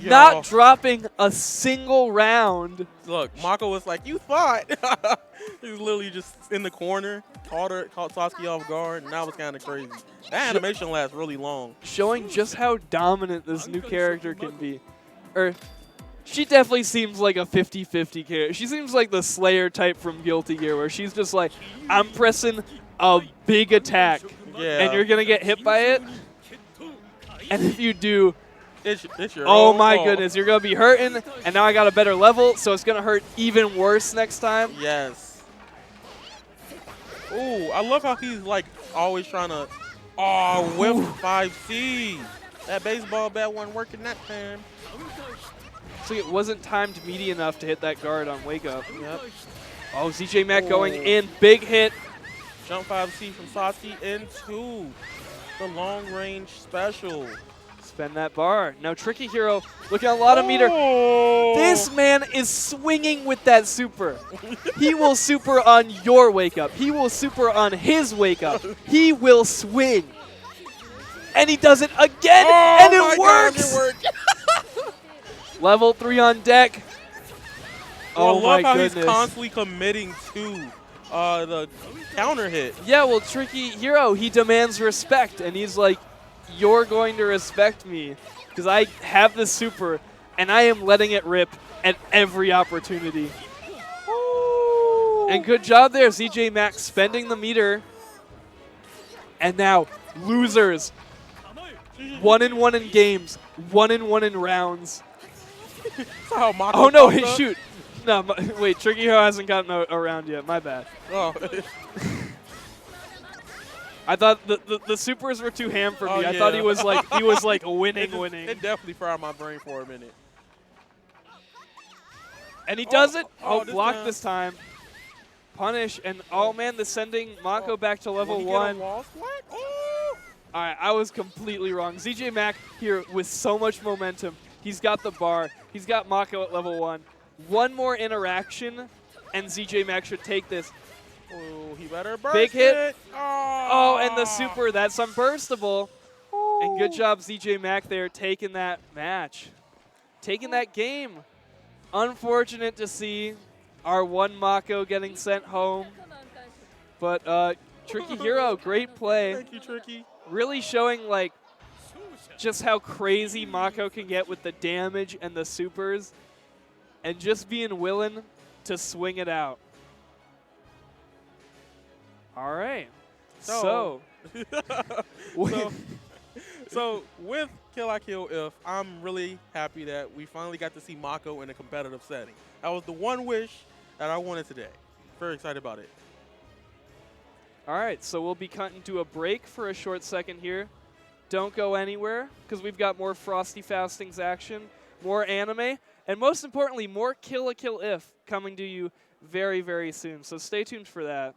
not dropping a single round. Look, Mako was like, you thought. He was literally just in the corner, caught Sasuke off guard, and that was kind of crazy. That animation lasts really long. Showing just how dominant this new character can be. She definitely seems like a 50-50 character. She seems like the Slayer type from Guilty Gear, where she's just like, I'm pressing a big attack, and you're going to get hit by it. And if you do, it's your oh my goodness, you're going to be hurting, and now I got a better level, so it's going to hurt even worse next time. Yes. Ooh, I love how he's like always trying to whip 5C. That baseball bat wasn't working that time. So it wasn't timed meaty enough to hit that guard on wake up. Yep. Oh, ZJ Mack going in, big hit. Jump 5C from Sasuke into the long range special. Spend that bar. Now Tricky Hero looking at a lot of meter. This man is swinging with that super. He will super on your wake up. He will super on his wake up. He will swing. And he does it again, and it works. God, it worked. Level 3 on deck. Oh my goodness. I love how he's constantly committing to the counter hit. Yeah, well, Tricky Hero, he demands respect, and he's like, you're going to respect me because I have the super, and I am letting it rip at every opportunity. Ooh. And good job there, ZJ Mack spending the meter. And now, losers. 1-1 in games, 1-1 in rounds. Oh no, wait, shoot. No, wait, Tricky Hero hasn't gotten a round yet. My bad. Oh. I thought the supers were too ham for me. I thought he was like winning. It definitely fried my brain for a minute. And he does it. Blocked this time. Punish, and oh man, the sending Mako back to level 1. What? All right, I was completely wrong. ZJ Mack here with so much momentum. He's got the bar. He's got Mako at level 1. One more interaction, and ZJ Mack should take this. Oh, he better burst Big hit. It. Oh, and the super. That's unburstable. And good job, ZJ Mack there, taking that match. Taking that game. Unfortunate to see our one Mako getting sent home. But Tricky Hero, great play. Thank you, Tricky. Really showing like just how crazy Mako can get with the damage and the supers, and just being willing to swing it out. All right. So so with Kill I Kill If, I'm really happy that we finally got to see Mako in a competitive setting. That was the one wish that I wanted today. Very excited about it. all right, so we'll be cutting to a break for a short second here. Don't go anywhere, because we've got more Frosty Faustings action, more anime, and most importantly, more Kill a Kill If coming to you very, very soon. So stay tuned for that.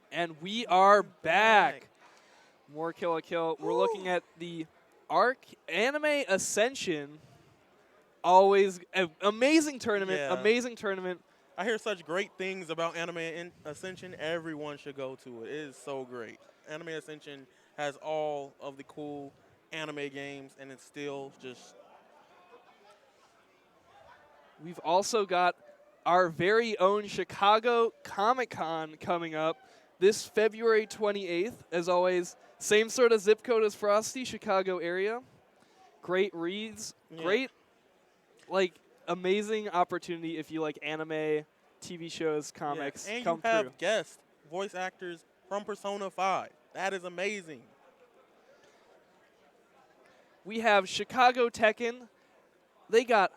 And we are back. More Kill a Kill. We're looking at the Anime Ascension. Always amazing tournament. Yeah. Amazing tournament. I hear such great things about Anime Ascension. Everyone should go to it. It is so great. Anime Ascension has all of the cool anime games, and it's still just... We've also got our very own Chicago Comic-Con coming up this February 28th. As always, same sort of zip code as Frosty, Chicago area. Great reads. Yeah. Great, like, amazing opportunity if you like anime, TV shows, comics. Yeah. And come you have through. guest voice actors from Persona 5. That is amazing. We have Chicago Tekken. They got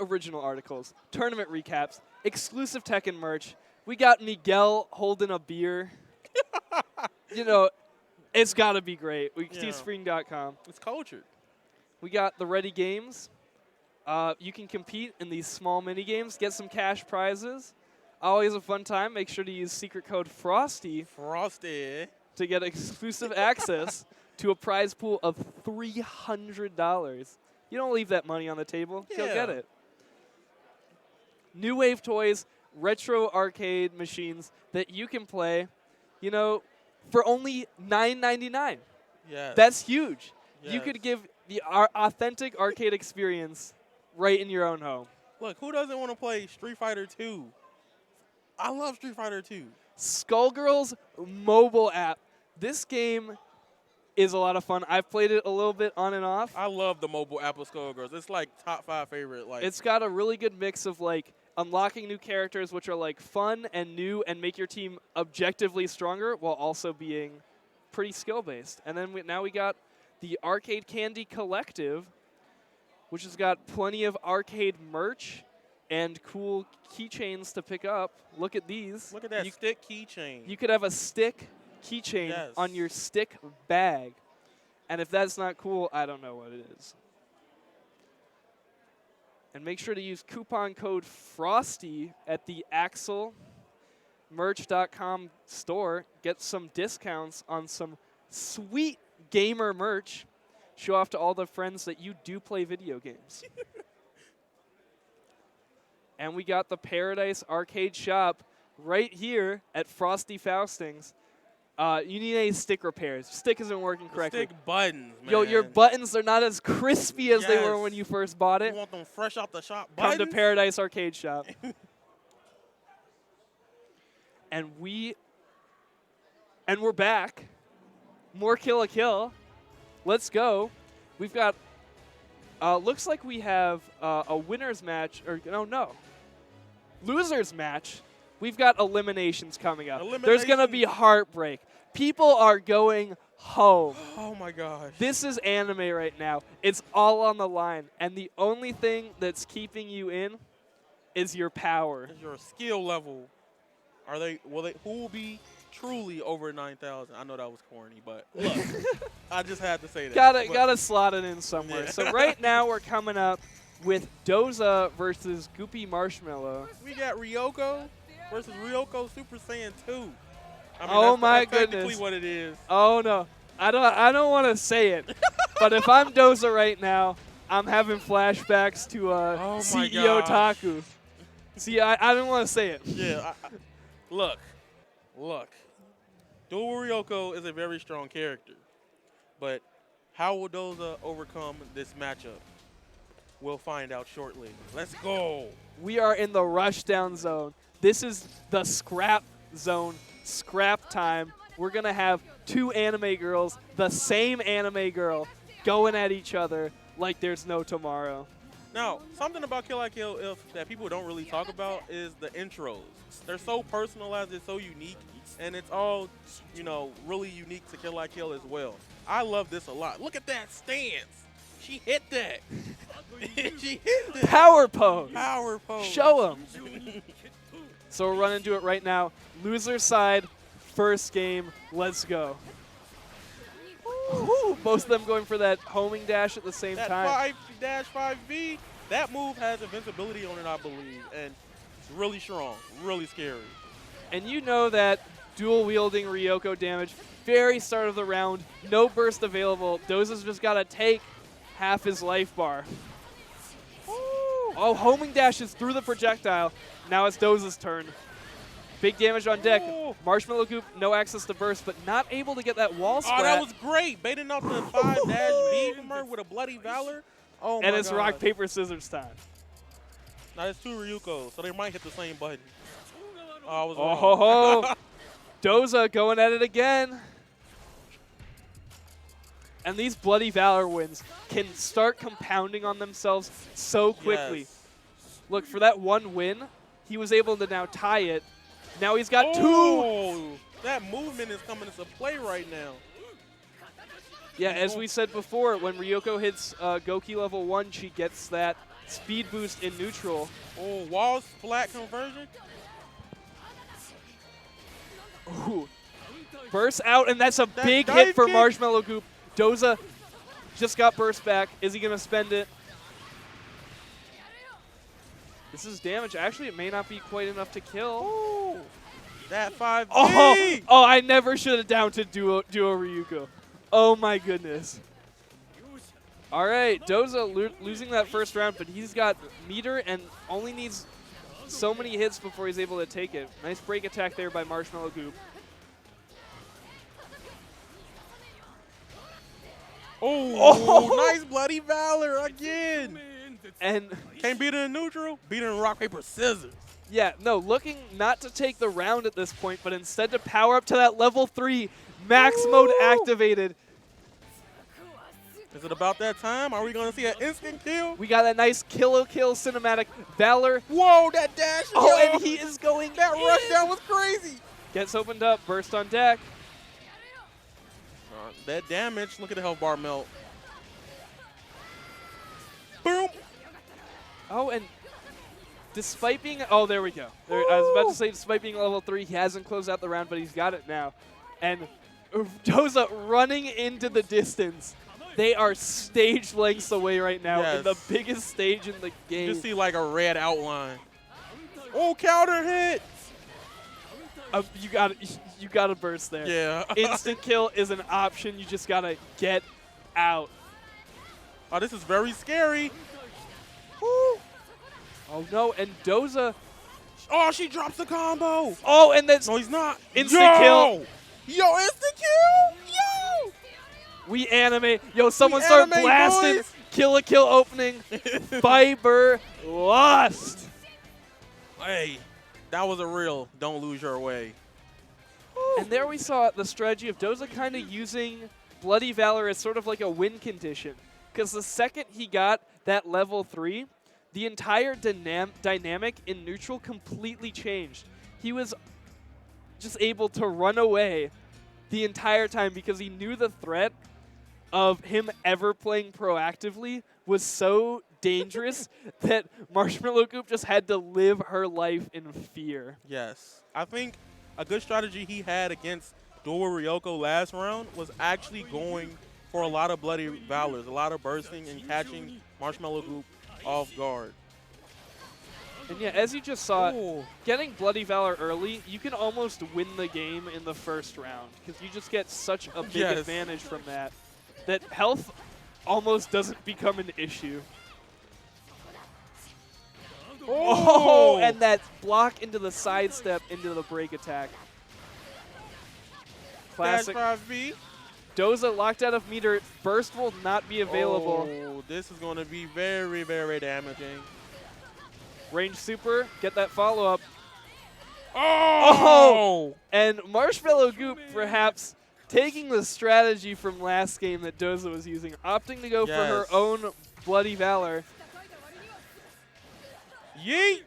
original articles, tournament recaps, exclusive Tekken merch. We got Miguel holding a beer. You know, it's got to be great. Teespring.com. It's cultured. We got the Ready Games. You can compete in these small mini games, get some cash prizes. Always a fun time. Make sure to use secret code Frosty to get exclusive access to a prize pool of $300. You don't leave that money on the table. Go get it. New Wave toys, retro arcade machines that you can play, you know, for only $9.99. Yes. That's huge. Yes. You could give the authentic arcade experience right in your own home. Look, who doesn't want to play Street Fighter 2? I love Street Fighter 2. Skullgirls mobile app. This game is a lot of fun. I've played it a little bit on and off. I love the mobile app of Skullgirls. It's like top 5 favorite. Like, it's got a really good mix of like unlocking new characters, which are like fun and new and make your team objectively stronger while also being pretty skill based. And then now we got the Arcade Candy Collective, which has got plenty of arcade merch and cool keychains to pick up. Look at these. Look at that stick keychain. You could have a stick keychain on your stick bag. And if that's not cool, I don't know what it is. And make sure to use coupon code FROSTY at the axelmerch.com store. Get some discounts on some sweet gamer merch. Show off to all the friends that you do play video games. And we got the Paradise Arcade Shop right here at Frosty Faustings. You need any stick repairs. Stick isn't working correctly. Stick buttons, man. Yo, your buttons are not as crispy as they were when you first bought it. You want them fresh out the shop Come buttons? to Paradise Arcade Shop. And we're back. More Kill a Kill. Let's go. We've got, looks like we have a winner's match, or no, loser's match. We've got eliminations coming up. There's going to be heartbreak. People are going home. Oh my gosh. This is anime right now. It's all on the line. And the only thing that's keeping you in is your power. Your skill level. Who will be truly over 9,000? I know that was corny, but look, I just had to say that. Gotta slot it in somewhere. Yeah. So right now we're coming up with Dosa versus Goopy Marshmallow. We got Ryoko versus Ryoko Super Saiyan 2. I mean, oh my that's goodness! technically what it is. Oh no, I don't want to say it, but if I'm Dosa right now, I'm having flashbacks to CEO Taku. See, I didn't want to say it. Yeah. Look. Dual Ryoko is a very strong character, but how will Dosa overcome this matchup? We'll find out shortly. Let's go. We are in the rushdown zone. This is the scrap zone, scrap time. We're going to have two anime girls, the same anime girl, going at each other like there's no tomorrow. Now, something about Kill la Kill that people don't really talk about is the intros. They're so personalized, it's so unique, and it's all, really unique to Kill la Kill as well. I love this a lot. Look at that stance. She hit that. She hit that. Power pose. Power pose. Show them. So we're running into it right now. Loser side, first game. Let's go. Woo, both of them going for that homing dash at the same time. That 5-5V, that move has invincibility on it, I believe, and it's really strong, really scary. And you know that dual wielding Ryoko damage, very start of the round, no burst available. Dosa's just got to take half his life bar. Oh, homing dashes through the projectile. Now it's Dosa's turn. Big damage on deck. Marshmallow Goop, no access to burst, but not able to get that wall sprat. Oh, that was great. Baiting up the 5-B from her with a Bloody Valor. Oh, my And it's God. rock, paper, scissors time. Now it's two Ryuko, so they might hit the same button. Oh, I was wrong. Ho, ho. Dosa going at it again. And these Bloody Valor wins can start compounding on themselves so quickly. Yes. Look, for that one win, he was able to now tie it. Now he's got two. That movement is coming into play right now. Yeah, as we said before, when Ryoko hits Goki level 1, she gets that speed boost in neutral. Oh, wall splat conversion. Ooh. Burst out, and that's a big hit for Marshmallow Goop. Dosa just got burst back. Is he going to spend it? This is damage. Actually, it may not be quite enough to kill. Ooh, that 5B. Oh, I never should have down to duo Ryuko. Oh, my goodness. All right, Dosa losing that first round, but he's got meter and only needs so many hits before he's able to take it. Nice break attack there by Marshmallow Goop. Oh, nice Bloody Valor again. And can't beat it in neutral, beat it in rock, paper, scissors. Yeah, no, looking not to take the round at this point, but instead to power up to that level 3, max mode activated. Is it about that time? Are we going to see an instant kill? We got a nice kill cinematic. Valor. Whoa, that dash. Oh, and he is going That rushdown was crazy. Gets opened up, burst on deck. That damage, look at the health bar melt. Boom. Oh, and despite being, oh, there we go. I was about to say, despite being level 3, he hasn't closed out the round, but he's got it now. And Dosa running into the distance. They are stage lengths away right now in the biggest stage in the game. You see like a red outline. Oh, counter hit. You got to burst there. Yeah. Instant kill is an option. You just got to get out. Oh, this is very scary. Woo. Oh, no. And Dosa. Oh, she drops the combo. Oh, and that's no, he's not. Instant kill. Yo, instant kill! Yo! We animate. Yo, someone start animate, blasting. boys. Kill a kill opening. Fiber lost. Hey, that was a real don't lose your way. And there we saw the strategy of Dosa kind of using Bloody Valor as sort of like a win condition. Because the second he got that level 3, the entire dynamic in neutral completely changed. He was just able to run away the entire time because he knew the threat of him ever playing proactively was so dangerous that Marshmallow Goop just had to live her life in fear. Yes. I think a good strategy he had against Dual Ryoko last round was actually going for a lot of Bloody Valors, a lot of bursting and catching Marshmallow Goop off guard. And yeah, as you just saw, Ooh. getting Bloody Valor early, you can almost win the game in the first round because you just get such a big advantage from that. That health almost doesn't become an issue. Oh, and that block into the sidestep into the break attack. Classic. Dash 5B. Dosa locked out of meter. Burst will not be available. Oh, this is going to be very, very damaging. Range super, get that follow-up. Oh! And Marshmallow Goop perhaps taking the strategy from last game that Dosa was using, opting to go for her own Bloody Valor. Yeet!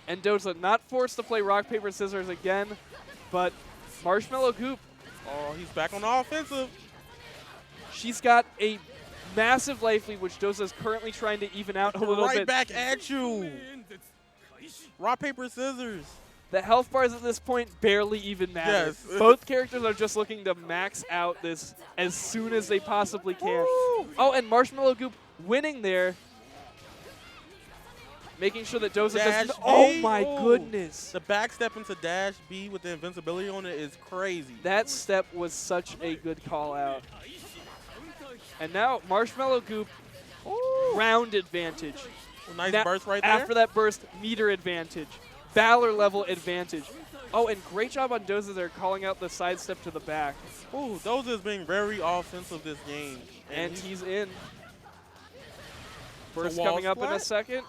And Dosa not forced to play rock, paper, scissors again, but Marshmallow Goop. Oh, he's back on the offensive. She's got a massive life lead, which Dosa is currently trying to even out a little bit. Right back at you. Rock, paper, scissors. The health bars at this point barely even matter. Yes. Both characters are just looking to max out this as soon as they possibly can. Woo. Oh, and Marshmallow Goop winning there. Making sure that Dosa doesn't. Oh my goodness. The back step into dash B with the invincibility on it is crazy. That step was such a good call out. And now Marshmallow Goop, round advantage. Nice burst right there. After that burst, meter advantage. Valor level advantage. Oh, and great job on Dosa there calling out the sidestep to the back. Ooh, Dosa is being very offensive this game. And he's in. Burst coming up in a second.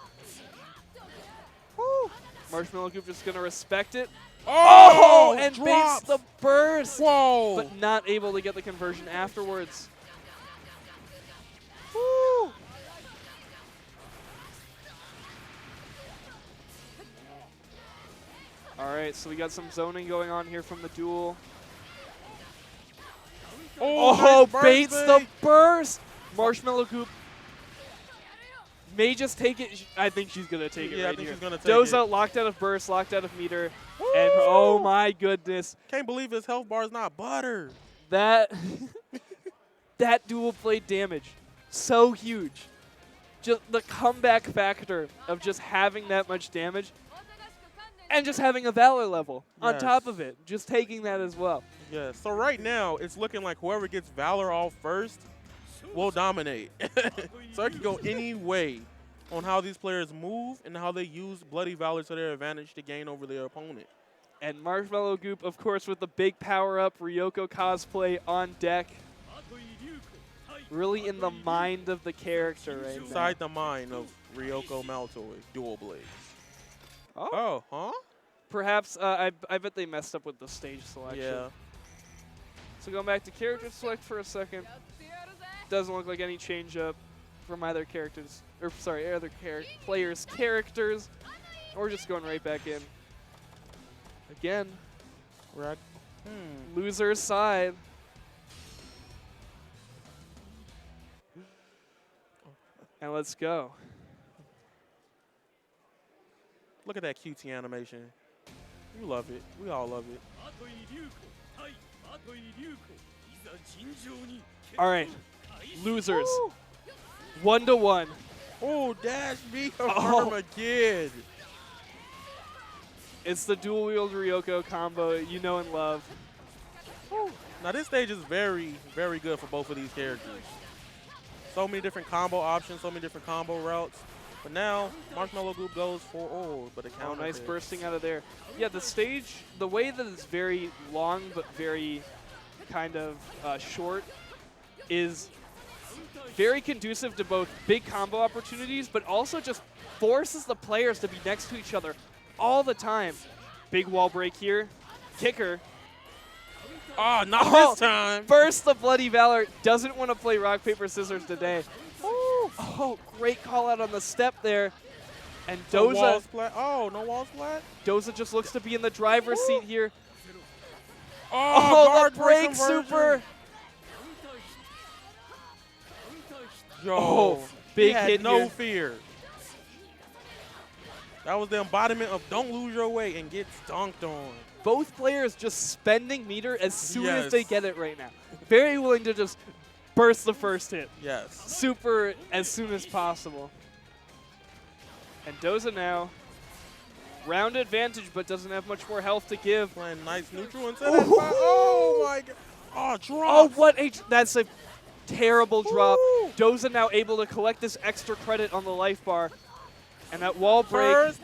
Woo. Marshmallow Goop just going to respect it. Oh, and baits the burst. Whoa. But not able to get the conversion afterwards. Woo. All right, so we got some zoning going on here from the duel. Oh, nice baits burst, the burst. Marshmallow Goop may just take it. I think she's going to take it right I think here. she's gonna take Dosa it. locked out of burst, locked out of meter. Woo. And oh my goodness. Can't believe his health bar is not butter. That that duel played damage. So huge. Just the comeback factor of just having that much damage and just having a Valor level on top of it. Just taking that as well. Yeah, so right now it's looking like whoever gets Valor off first will dominate. So it can go any way on how these players move and how they use Bloody Valor to their advantage to gain over their opponent. And Marshmallow Goop, of course, with the big power-up, Ryoko cosplay on deck. Really in the mind of the character right now. Inside the mind of Ryoko Maltoy, Dual Blade. Oh, huh? Perhaps, I bet they messed up with the stage selection. Yeah. So going back to character select for a second. Doesn't look like any change up from either characters, or sorry, other players' characters. We're just going right back in. Again, we're at loser's side. And let's go. Look at that QT animation. You love it. We all love it. All right, losers. 1-1. Oh, dash B confirm again. It's the dual wield Ryoko combo you know and love. Now this stage is very, very good for both of these characters. So many different combo options, so many different combo routes. But now Marshmallow Goop goes for but a Oh, counter. nice hit. bursting out of there. Yeah, the stage, the way that it's very long but very kind of short is very conducive to both big combo opportunities, but also just forces the players to be next to each other all the time. Big wall break here. Kicker. Oh, not this time. Burst the Bloody Valor. Doesn't want to play rock, paper, scissors today. Ooh. Oh, great call out on the step there. And No Dosa. wall splat. Oh, no wall splat? Dosa just looks to be in the driver's seat here. Oh, Oh, the break conversion. super. Yo, Oh, big he had hit no here. fear. That was the embodiment of don't lose your way and get stonked on. Both players just spending meter as soon as Yes. they get it right now. Very willing to just burst the first hit. Yes. Super as soon as possible. And Dosa now, round advantage, but doesn't have much more health to give. Playing nice neutral into that. Oh my god. Oh, drop. Oh, what a, that's a terrible drop. Ooh. Dosa now able to collect this extra credit on the life bar. And that wall break. First.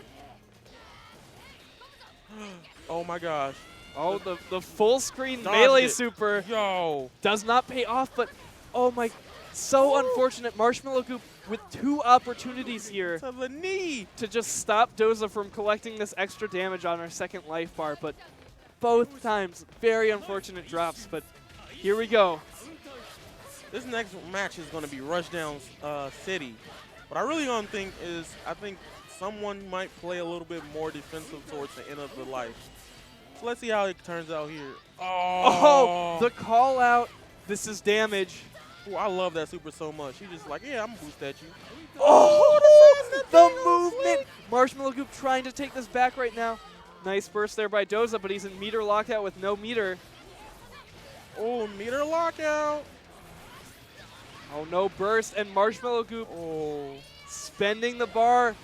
Oh my gosh. Oh, the full screen Dodged melee it. super Yo. does not pay off, but oh my, so unfortunate. Marshmallow Goop with 2 opportunities here To the knee. to just stop Dosa from collecting this extra damage on her second life bar, but both times very unfortunate drops. But here we go. This next match is going to be Rushdown City. What I really don't think is, I think someone might play a little bit more defensive towards the end of the life. So let's see how it turns out here. Oh, the call out. This is damage. Ooh, I love that super so much. He's just like, yeah, I'm going to boost at you. Oh, the movement. Marshmallow Goop trying to take this back right now. Nice burst there by Dosa, but he's in meter lockout with no meter. Oh, meter lockout. Oh, no burst, and Marshmallow Goop Oh. spending the bar.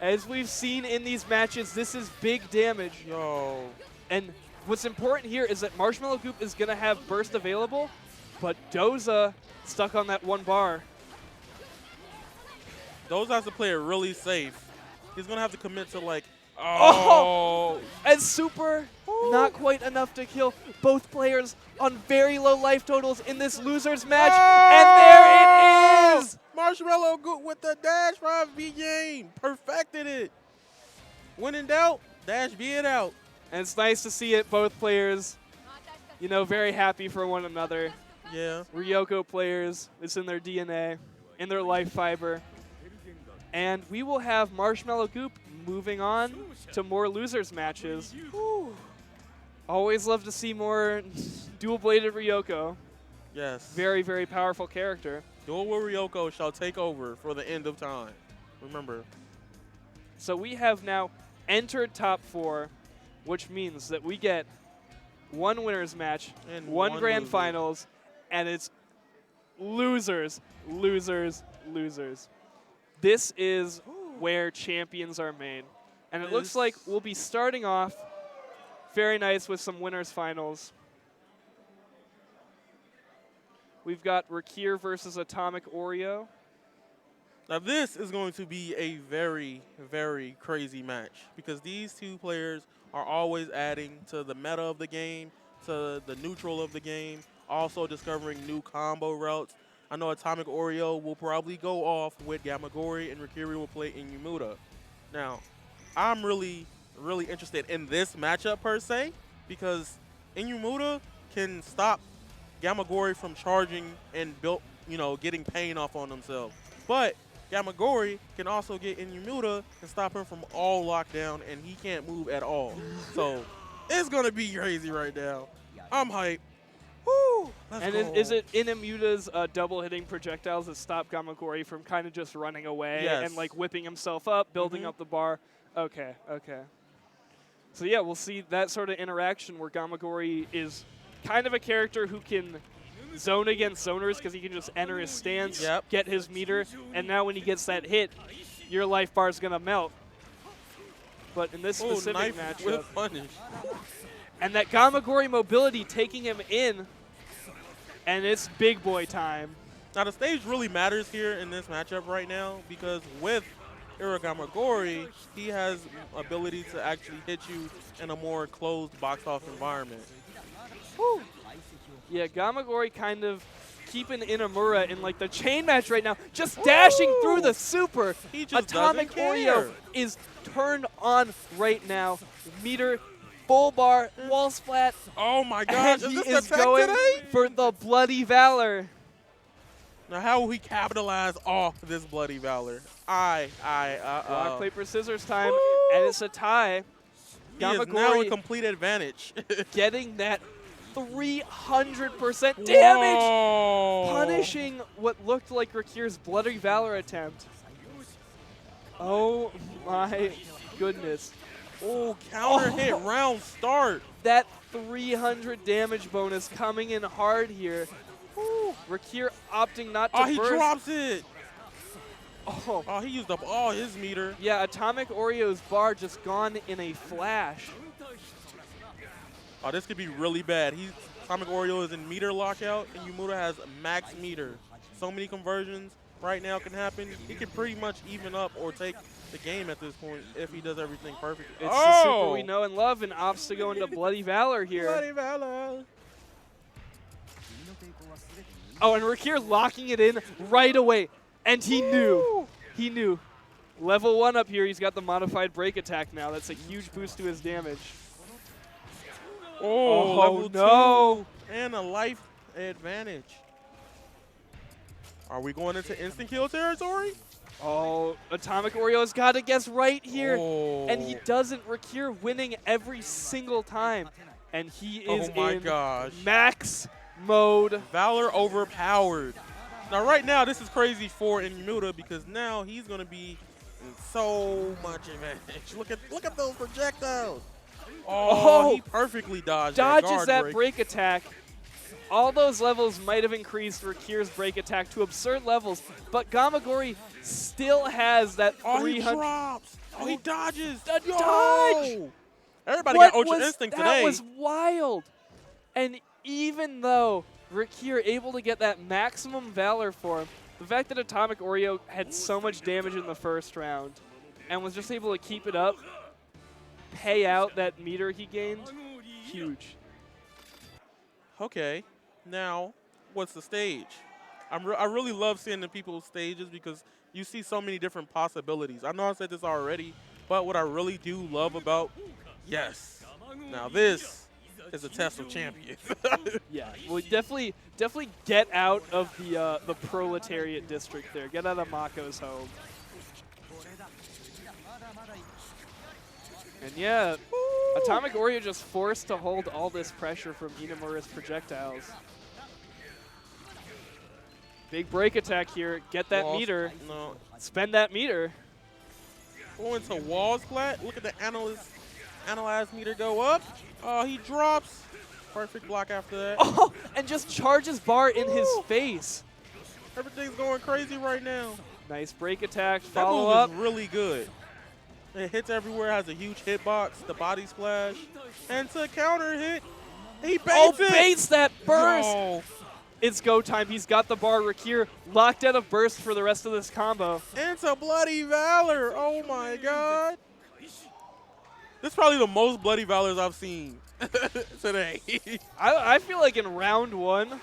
As we've seen in these matches, this is big damage. Yo. And what's important here is that Marshmallow Goop is going to have burst available, but Dosa stuck on that 1 bar. Those has to play it really safe. He's going to have to commit to like, Oh! And super, not quite enough to kill. Both players on very low life totals in this losers match. And there it is! Marshmallow Goop with the dash 5B game. Perfected it. When in doubt, dash B it out. And it's nice to see it, both players, you know, very happy for one another. Yeah. Ryoko players, it's in their DNA, in their life fiber. And we will have Marshmallow Goop moving on to more losers matches. Whew. Always love to see more dual-bladed Ryoko. Yes. Very, very powerful character. Duel with Ryoko shall take over for the end of time. Remember. So we have now entered top 4, which means that we get 1 winners match, And 1 one grand loser. finals, and it's losers, losers, losers. This is where champions are made. And it looks like we'll be starting off very nice with some winners finals. We've got Rakir versus Atomic Oreo. Now this is going to be a very, very crazy match because these 2 players are always adding to the meta of the game, to the neutral of the game, also discovering new combo routes. I know Atomic Oreo will probably go off with Gamagori and Rikiri will play Inyumuda. Now, I'm really, really interested in this matchup per se because Inyumuda can stop Gamagori from charging and getting pain off on himself. But Gamagori can also get Inyumuda and stop him from all lockdown, and he can't move at all. So it's gonna be crazy right now. I'm hyped. Woo! Let's go. And is it Inamuta's double hitting projectiles that stop Gamagori from kind of just running away Yes. and like whipping himself up, building up the bar? Okay, okay. So yeah, we'll see that sort of interaction where Gamagori is kind of a character who can zone against zoners because he can just enter his stance, get his meter, and now when he gets that hit, your life bar is going to melt. But in this specific matchup, with punish. and that Gamagori mobility taking him in, and it's big boy time. Now the stage really matters here in this matchup right now because with Iragamagori, he has ability to actually hit you in a more closed box-off environment. Whew. Yeah, Gamagori kind of keeping Inamura in like the chain match right now, just dashing through the super. He just Atomic doesn't Oreo care. is turned on right now. Meter, full bar, wall splat, Oh my gosh, and is he this is the tech going today? for the Bloody Valor. Now how will he capitalize off this Bloody Valor? Rock, paper, scissors time, Woo! and it's a tie. He is now in Gamagori complete advantage. getting that 300% damage, Whoa. punishing what looked like Rakir's Bloody Valor attempt. Oh my goodness. Oh, counter hit, round start. That 300 damage bonus coming in hard here. Rakir opting not to Oh, he burst. drops it. Oh. Oh, he used up all his meter. Yeah, Atomic Oreo's bar just gone in a flash. Oh, this could be really bad. Atomic Oreo is in meter lockout, and Yumuda has max meter. So many conversions right now can happen. He can pretty much even up or take the game at this point if he does everything perfectly. It's the super we know and love, and opts to go into Bloody Valor here. Bloody Valor. Oh, and Rakir locking it in right away. And he knew. He knew. Level 1 up here. He's got the modified break attack now. That's a huge boost to his damage. Oh, level no. 2 and a life advantage. Are we going into instant kill territory? Oh, Atomic Oreo's got to guess right here. Oh. And he doesn't. Rakir winning every single time. And he is in max mode. Valor overpowered. Now, right now, this is crazy for Yumuda because now he's going to be in so much advantage. Look at those projectiles. Oh, he perfectly dodges that break. break attack. All those levels might have increased Rakir's break attack to absurd levels, but Gamagori still has that 300. He drops. Oh, he dodges. The dodge! Everybody got Ultra Instinct today. That was wild. And even though Rakir able to get that maximum Valor for him, the fact that Atomic Oreo had so much damage in the first round and was just able to keep it up, pay out that meter he gained, huge. Okay, now what's the stage? I really love seeing the people's stages because you see so many different possibilities. I know I said this already, but what I really do love about, now this is a test of champions. Yeah, well, definitely get out of the proletariat district there. Get out of Mako's home. And yeah, Atomic Oreo just forced to hold all this pressure from Inamura's projectiles. Big break attack here. Get that meter. No. Spend that meter. Going to wall splat. Look at the analyze meter go up. Oh, he drops. Perfect block after that. Oh, and just charges bar in his face. Everything's going crazy right now. Nice break attack. Follow that up. move is really good. It hits everywhere, has a huge hitbox, the body splash. And to counter hit, he baits it. Baits that burst. No. It's go time. He's got the bar. Rakir locked out of burst for the rest of this combo. Into Bloody Valor. Oh my god. This is probably the most Bloody Valors I've seen today. I feel like in round 1,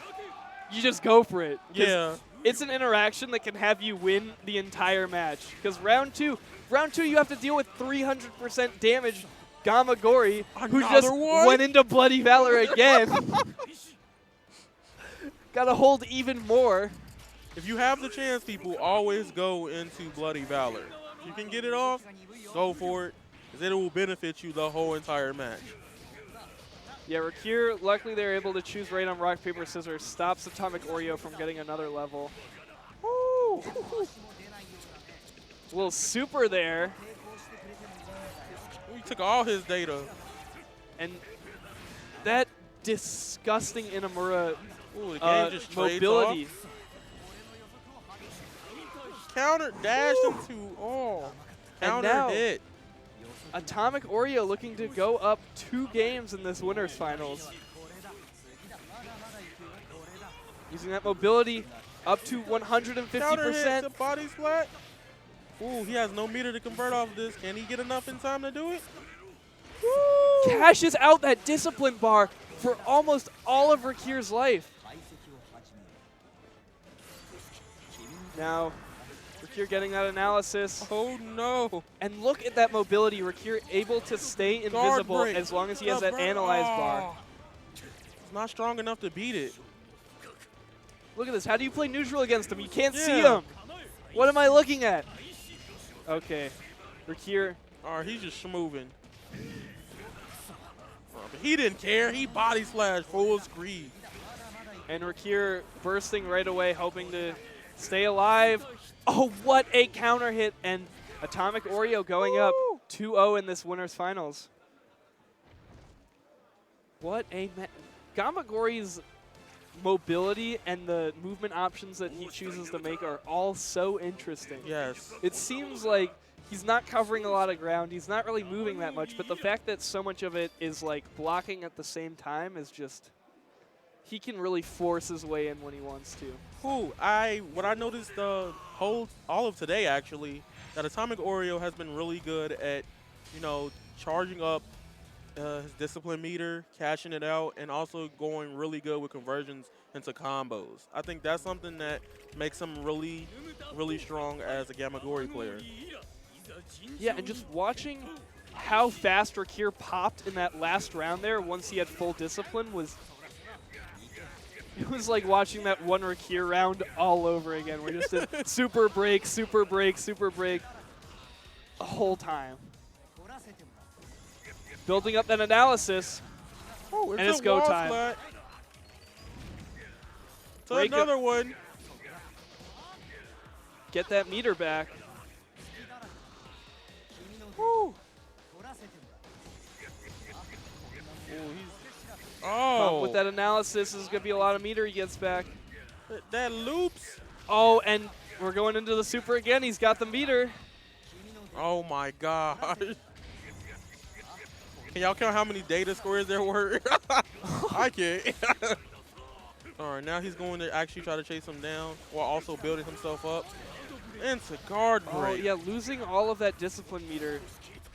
you just go for it. Yeah. It's an interaction that can have you win the entire match. Because round two, you have to deal with 300% damage Gamagori, who just went into Bloody Valor again. Got to hold even more. If you have the chance, people, always go into Bloody Valor. If you can get it off, go for it, because it will benefit you the whole entire match. Yeah, Rakir, luckily they're able to choose right on rock, paper, scissors, stops Atomic Oreo from getting another level. Woo! A little super there. He took all his data. And that disgusting Inamura mobility. Counter dashed into counter hit. Atomic Oreo looking to go up 2 games in this winners finals. Using that mobility up to 150%. Counter hit to body splat. Ooh, he has no meter to convert off this. Can he get enough in time to do it? Cashes out that discipline bar for almost all of Rakir's life. Now, Rakir getting that analysis. Oh no. And look at that mobility. Rakir able to stay invisible as long as he has that analyze bar. It's not strong enough to beat it. Look at this. How do you play neutral against him? You can't see him. What am I looking at? Okay. Rakir. All right, he's just schmoving. But he didn't care. He body slashed full screen. And Rakir bursting right away, hoping to stay alive. Oh, what a counter hit. And Atomic Oreo going up 2-0 in this winner's finals. What a Gamagori's mobility and the movement options that he chooses to make are all so interesting. Yes. It seems like he's not covering a lot of ground. He's not really moving that much, but the fact that so much of it is like blocking at the same time is just, he can really force his way in when he wants to. What I noticed all of today actually, that Atomic Oreo has been really good at, charging up his discipline meter, cashing it out, and also going really good with conversions into combos. I think that's something that makes him really, really strong as a Gamagori player. Yeah, and just watching how fast Rakir popped in that last round there once he had full discipline was, it was like watching that one Rakir round all over again. We're just in super break, super break, super break the whole time. Building up that analysis, and it's go time. So another one. Get that meter back. Woo. With that analysis, this is going to be a lot of meter he gets back. That loops. Oh, and we're going into the super again. He's got the meter. Oh my gosh. Can y'all count how many data squares there were? I can't. All right, now he's going to actually try to chase him down while also building himself up. Into guard break. Oh, yeah, losing all of that discipline meter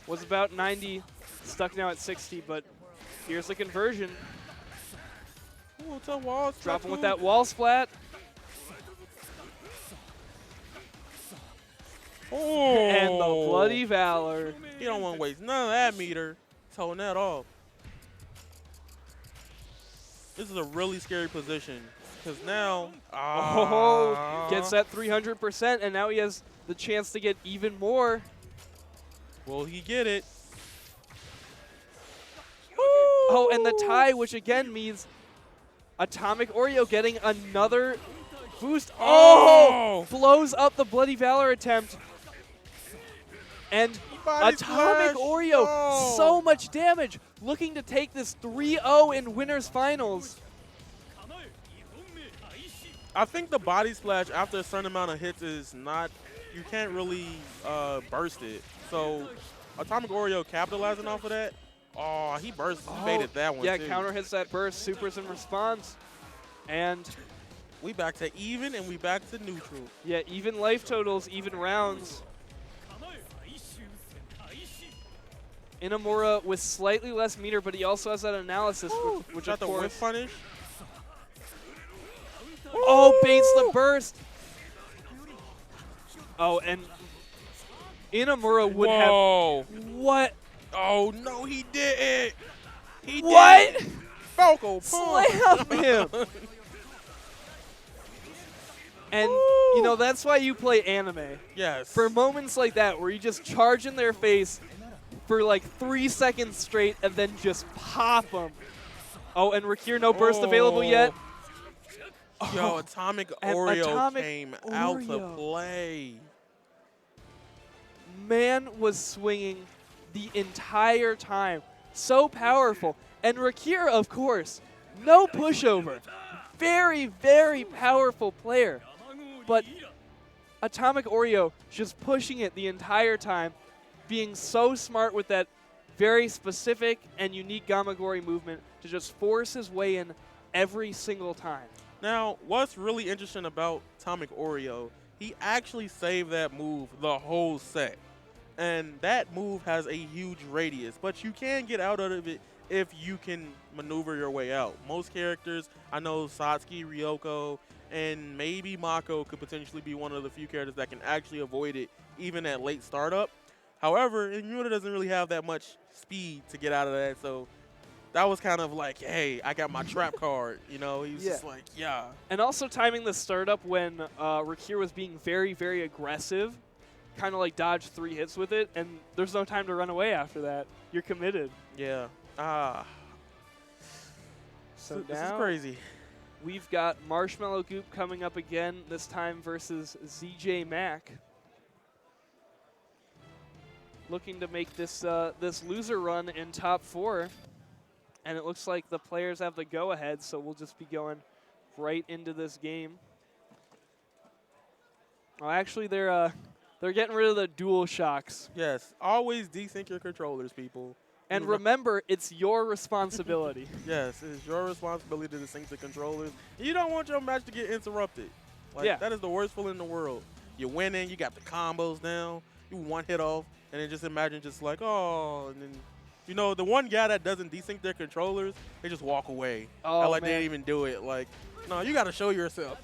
was about 90, stuck now at 60, but here's the conversion. Ooh, it's a wall. Dropping with that wall splat. Oh. And the Bloody Valor. You don't want to waste none of that meter. He's holding that off. This is a really scary position because now gets that 300%, and now he has the chance to get even more. Will he get it? Oh, and the tie, which again means Atomic Oreo getting another boost. Oh! Blows up the Bloody Valor attempt. And Atomic Oreo, so much damage, looking to take this 3-0 in winners finals. I think the body splash after a certain amount of hits is not, you can't really burst it. So Atomic Oreo capitalizing off of that. Oh, he baited that one too. Yeah, counter hits that burst, supers in response. And we back to even and we back to neutral. Yeah, even life totals, even rounds. Inamura with slightly less meter, but he also has that analysis, which of the course. whip punish. Oh, baits the burst. Oh, and Inamura would have. What? Oh no, he didn't. He what? Did. Falco slam him. And that's why you play anime. Yes. For moments like that, where you just charge in their face for like 3 seconds straight and then just pop them. Oh, and Rakir, no burst available yet. Yo, Atomic Oreo came out to play. Man was swinging the entire time. So powerful. And Rakir, of course, no pushover. Very, very powerful player. But Atomic Oreo just pushing it the entire time, being so smart with that very specific and unique Gamagori movement to just force his way in every single time. Now, what's really interesting about Atomic Oreo he actually saved that move the whole set. And that move has a huge radius, but you can get out of it if you can maneuver your way out. Most characters, I know Satsuki, Ryoko, and maybe Mako could potentially be one of the few characters that can actually avoid it even at late startup. However, Yuna doesn't really have that much speed to get out of that, so that was kind of like, hey, I got my trap card. You know, he was just like, yeah. And also timing the startup when Rakir was being very, very aggressive, kind of like dodged 3 hits with it, and there's no time to run away after that. You're committed. Yeah. So this is now crazy. we've got Marshmallow Goop coming up again, this time versus ZJ Mack. Looking to make this this loser run in top 4. And it looks like the players have the go-ahead, so we'll just be going right into this game. Oh, actually, they're getting rid of the dual shocks. Yes. Always desync your controllers, people. And remember, it's your responsibility. Yes, it's your responsibility to sync the controllers. You don't want your match to get interrupted. Like, that is the worst feeling in the world. You're winning, you got the combos down, you one hit off, and then just imagine just like, oh, and then, you know, the one guy that doesn't desync their controllers, they just walk away. Oh, like man. they didn't even do it. Like, no, you got to show yourself.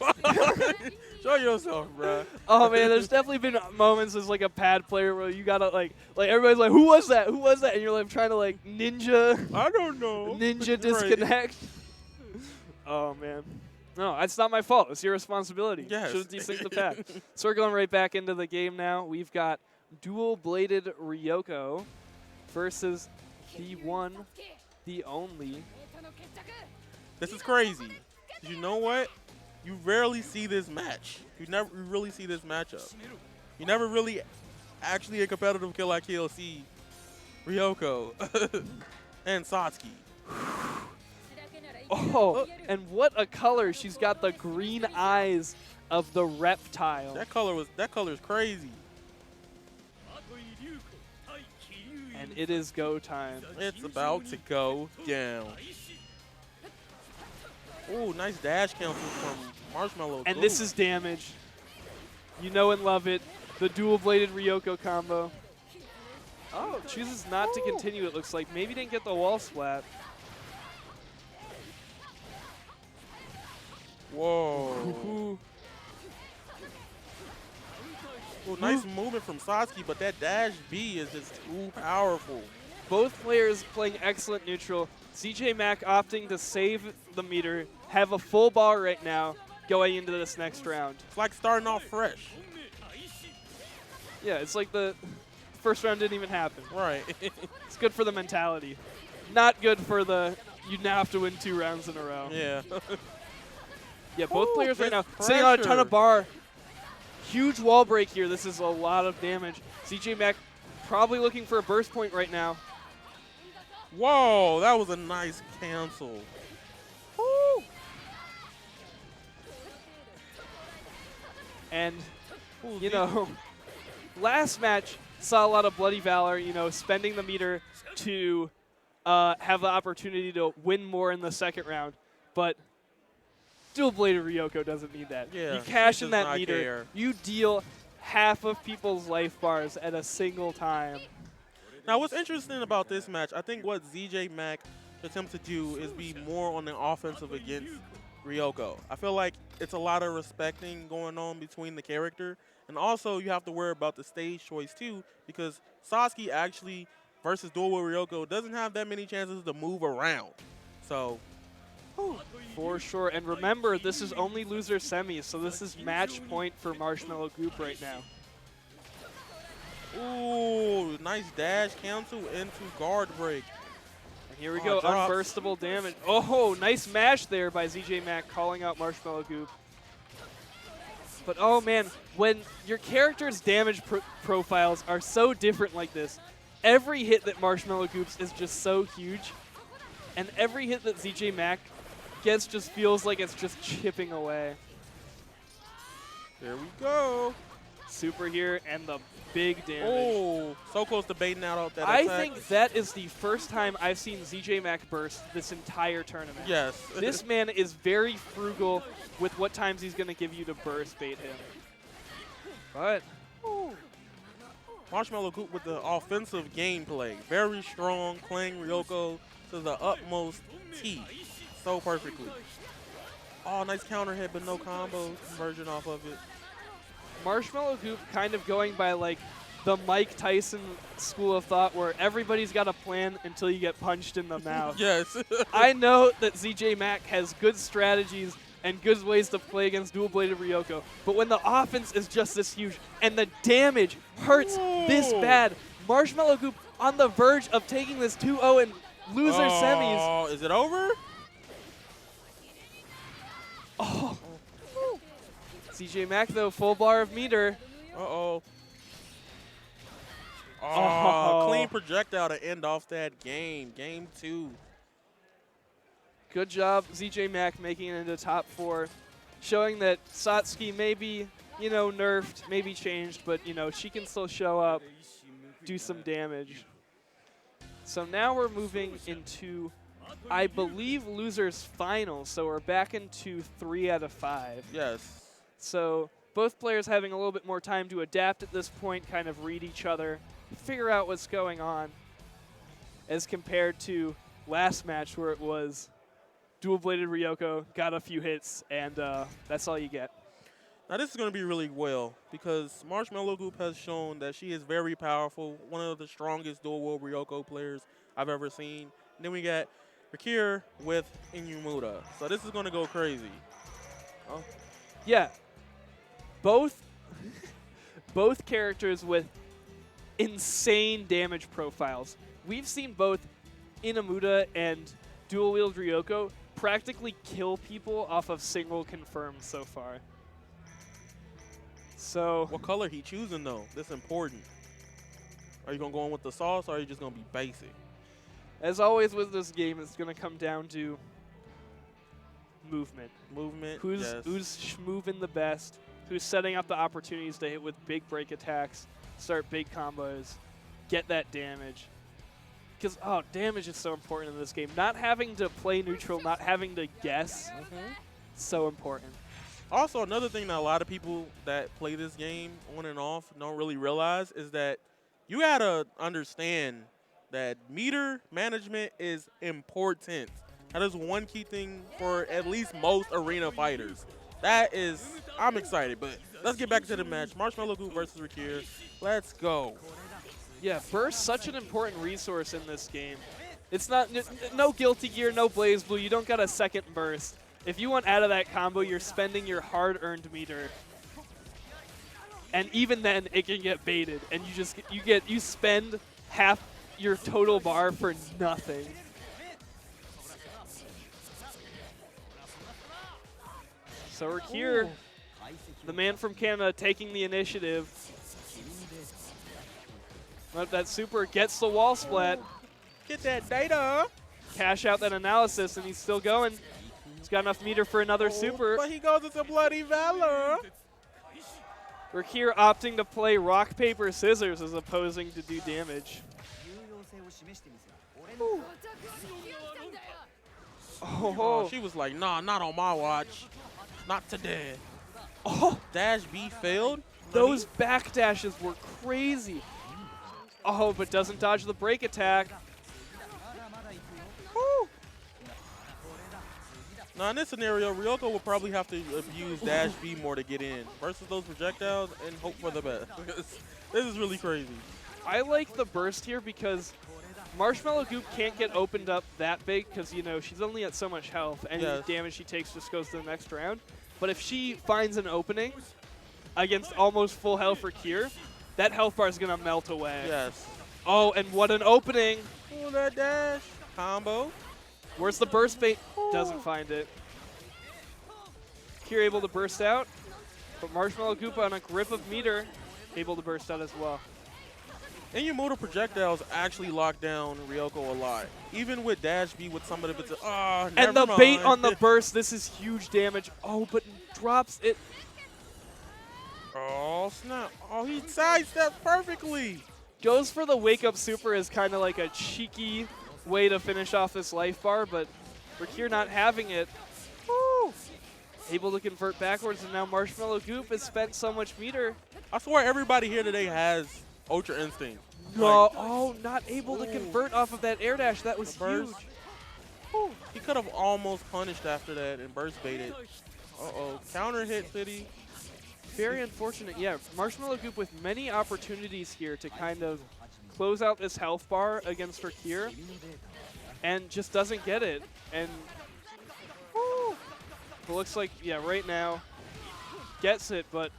Show yourself, bro. Oh, man, there's definitely been moments as, like, a pad player where you got to, like everybody's like, who was that? Who was that? And you're, like, trying to, like, ninja. I don't know. Ninja disconnect. Oh, man. No, it's not my fault. It's your responsibility. Yes. Should have desynced the pad. So we're going right back into the game now. We've got dual-bladed Ryoko versus the one, the only. This is crazy. You know what? You rarely see this match. You really see this matchup. You never really actually a competitive kill like KLC, Ryoko, and Satsuki. Oh, and what a color. She's got the green eyes of the reptile. That color is crazy. And it is go time. It's about to go down. Ooh, nice dash cancel from Marshmallow. And this is damage. You know and love it. The dual-bladed Ryoko combo. Oh, chooses not to continue, it looks like. Maybe didn't get the wall splat. Whoa. Ooh, nice movement from Satsuki, but that dash B is just too powerful. Both players playing excellent neutral. CJ Mack opting to save the meter, have a full bar right now going into this next round. It's like starting off fresh. Yeah, it's like the first round didn't even happen. Right. It's good for the mentality. Not good for the, you now have to win 2 rounds in a row. Yeah. Yeah, both players right now pressure. sitting on a ton of bar. Huge wall break here. This is a lot of damage. CJ Mack probably looking for a burst point right now. Whoa, that was a nice cancel. Woo. And, you know, last match saw a lot of Bloody Valor, you know, spending the meter to have the opportunity to win more in the second round. But dual-bladed Ryoko doesn't need that. Yeah, you cash he in does that not meter, care. you deal half of people's life bars at a single time. Now, what's interesting about this match, I think what ZJ Mack attempts to do is be more on the offensive against Ryoko. I feel like it's a lot of respecting going on between the character. And also, you have to worry about the stage choice, too, because Satsuki actually, versus dual with Ryoko, doesn't have that many chances to move around. So, for sure. And remember, this is only loser semis, so this is match point for Marshmallow Goop right now. ooh, nice dash cancel into guard break. And here we go, drops. unburstable damage. Oh, nice mash there by ZJ Mack calling out Marshmallow Goop. But oh man, when your character's damage profiles are so different like this, every hit that Marshmallow Goops is just so huge, and every hit that ZJ Mack gets just feels like it's just chipping away. There we go. Super here, and the big damage. Oh, so close to baiting out that I attack. think that is the first time I've seen ZJ Mack burst this entire tournament. Yes. This man is very frugal with what times he's going to give you to burst bait him. But Marshmallow Goop with the offensive gameplay. Very strong, playing Ryoko to the utmost T. So perfectly. Oh, nice counter hit, but no combo conversion off of it. Marshmallow Goop kind of going by like the Mike Tyson school of thought where everybody's got a plan until you get punched in the mouth. Yes. I know that ZJ Mack has good strategies and good ways to play against dual-bladed Ryoko, but when the offense is just this huge and the damage hurts this bad, Marshmallow Goop on the verge of taking this 2-0 and loser semis. Oh, is it over? Oh. ZJ Mack, though, full bar of meter. Uh-oh. Oh, clean projectile to end off that game. Game 2. Good job, ZJ Mack, making it into top 4, showing that Satsuki may be, you know, nerfed, maybe changed, but, you know, she can still show up, do some damage. So now we're moving into, I believe, losers finals. So we're back into 3 out of 5. Yes. So both players having a little bit more time to adapt at this point, kind of read each other, figure out what's going on, as compared to last match where it was dual-bladed Ryoko, got a few hits, and that's all you get. Now this is going to be really well because Marshmallow Goop has shown that she is very powerful, one of the strongest dual-wield Ryoko players I've ever seen. And then we got Rakir with Inuyuda. So this is going to go crazy. Oh. Yeah. Both characters with insane damage profiles. We've seen both Inamuda and dual-wield Ryoko practically kill people off of single confirms so far. So What color he choosing though? That's important. Are you going to go in with the sauce or are you just going to be basic? as always with this game, it's going to come down to movement. Movement, Who's yes. moving the best? Who's setting up the opportunities to hit with big break attacks, start big combos, get that damage. Because, damage is so important in this game. Not having to play neutral, not having to guess, so important. Also, another thing that a lot of people that play this game on and off don't really realize is that you got to understand that meter management is important. That is one key thing for at least most arena fighters. That is, I'm excited, but let's get back to the match. Marshmallow Goop versus Rakir. Let's go. Yeah, burst such an important resource in this game. It's not no Guilty Gear, no Blaze Blue. You don't got a second burst. If you want out of that combo, you're spending your hard-earned meter. And even then, it can get baited, and you spend half your total bar for nothing. So we're here, the man from Canada taking the initiative. But that super gets the wall splat. Get that data. Cash out that analysis, and he's still going. He's got enough meter for another super. But he goes into Bloody Valor. We're here opting to play rock, paper, scissors as opposing to do damage. Oh, she was like, nah, not on my watch. Not today. Oh, Dash B failed? those back dashes were crazy. Oh, but doesn't dodge the break attack. Woo. Now, in this scenario, Ryoko will probably have to abuse Dash B more to get in versus those projectiles and hope for the best. This is really crazy. I like the burst here because Marshmallow Goop can't get opened up that big because, you know, she's only at so much health. Any damage she takes just goes to the next round. But if she finds an opening against almost full health for Kier, that health bar is going to melt away. Yes. Oh, and what an opening. Oh, that dash. Combo. Where's the burst bait? Doesn't find it. Kier able to burst out, but Marshmallow Goop on a grip of meter, able to burst out as well. Inuyuda projectiles actually lock down Ryoko a lot. Even with Dash B with some of the bits of, and the bait on the burst, this is huge damage. Oh, but drops it. Oh, snap. Oh, he sidestepped perfectly. Goes for the wake up super as kind of like a cheeky way to finish off this life bar, but Rakir not having it. Woo! Able to convert backwards, and now Marshmallow Goop has spent so much meter. I swear everybody here today has Ultra Instinct. No, Like, oh, not able to convert off of that air dash. That was burst. huge. Whew, he could have almost punished after that and burst baited. Uh-oh, counter hit City. Very unfortunate. Yeah, Marshmallow Goop with many opportunities here to kind of close out this health bar against Rakir, and just doesn't get it. And it looks like, yeah, right now gets it, but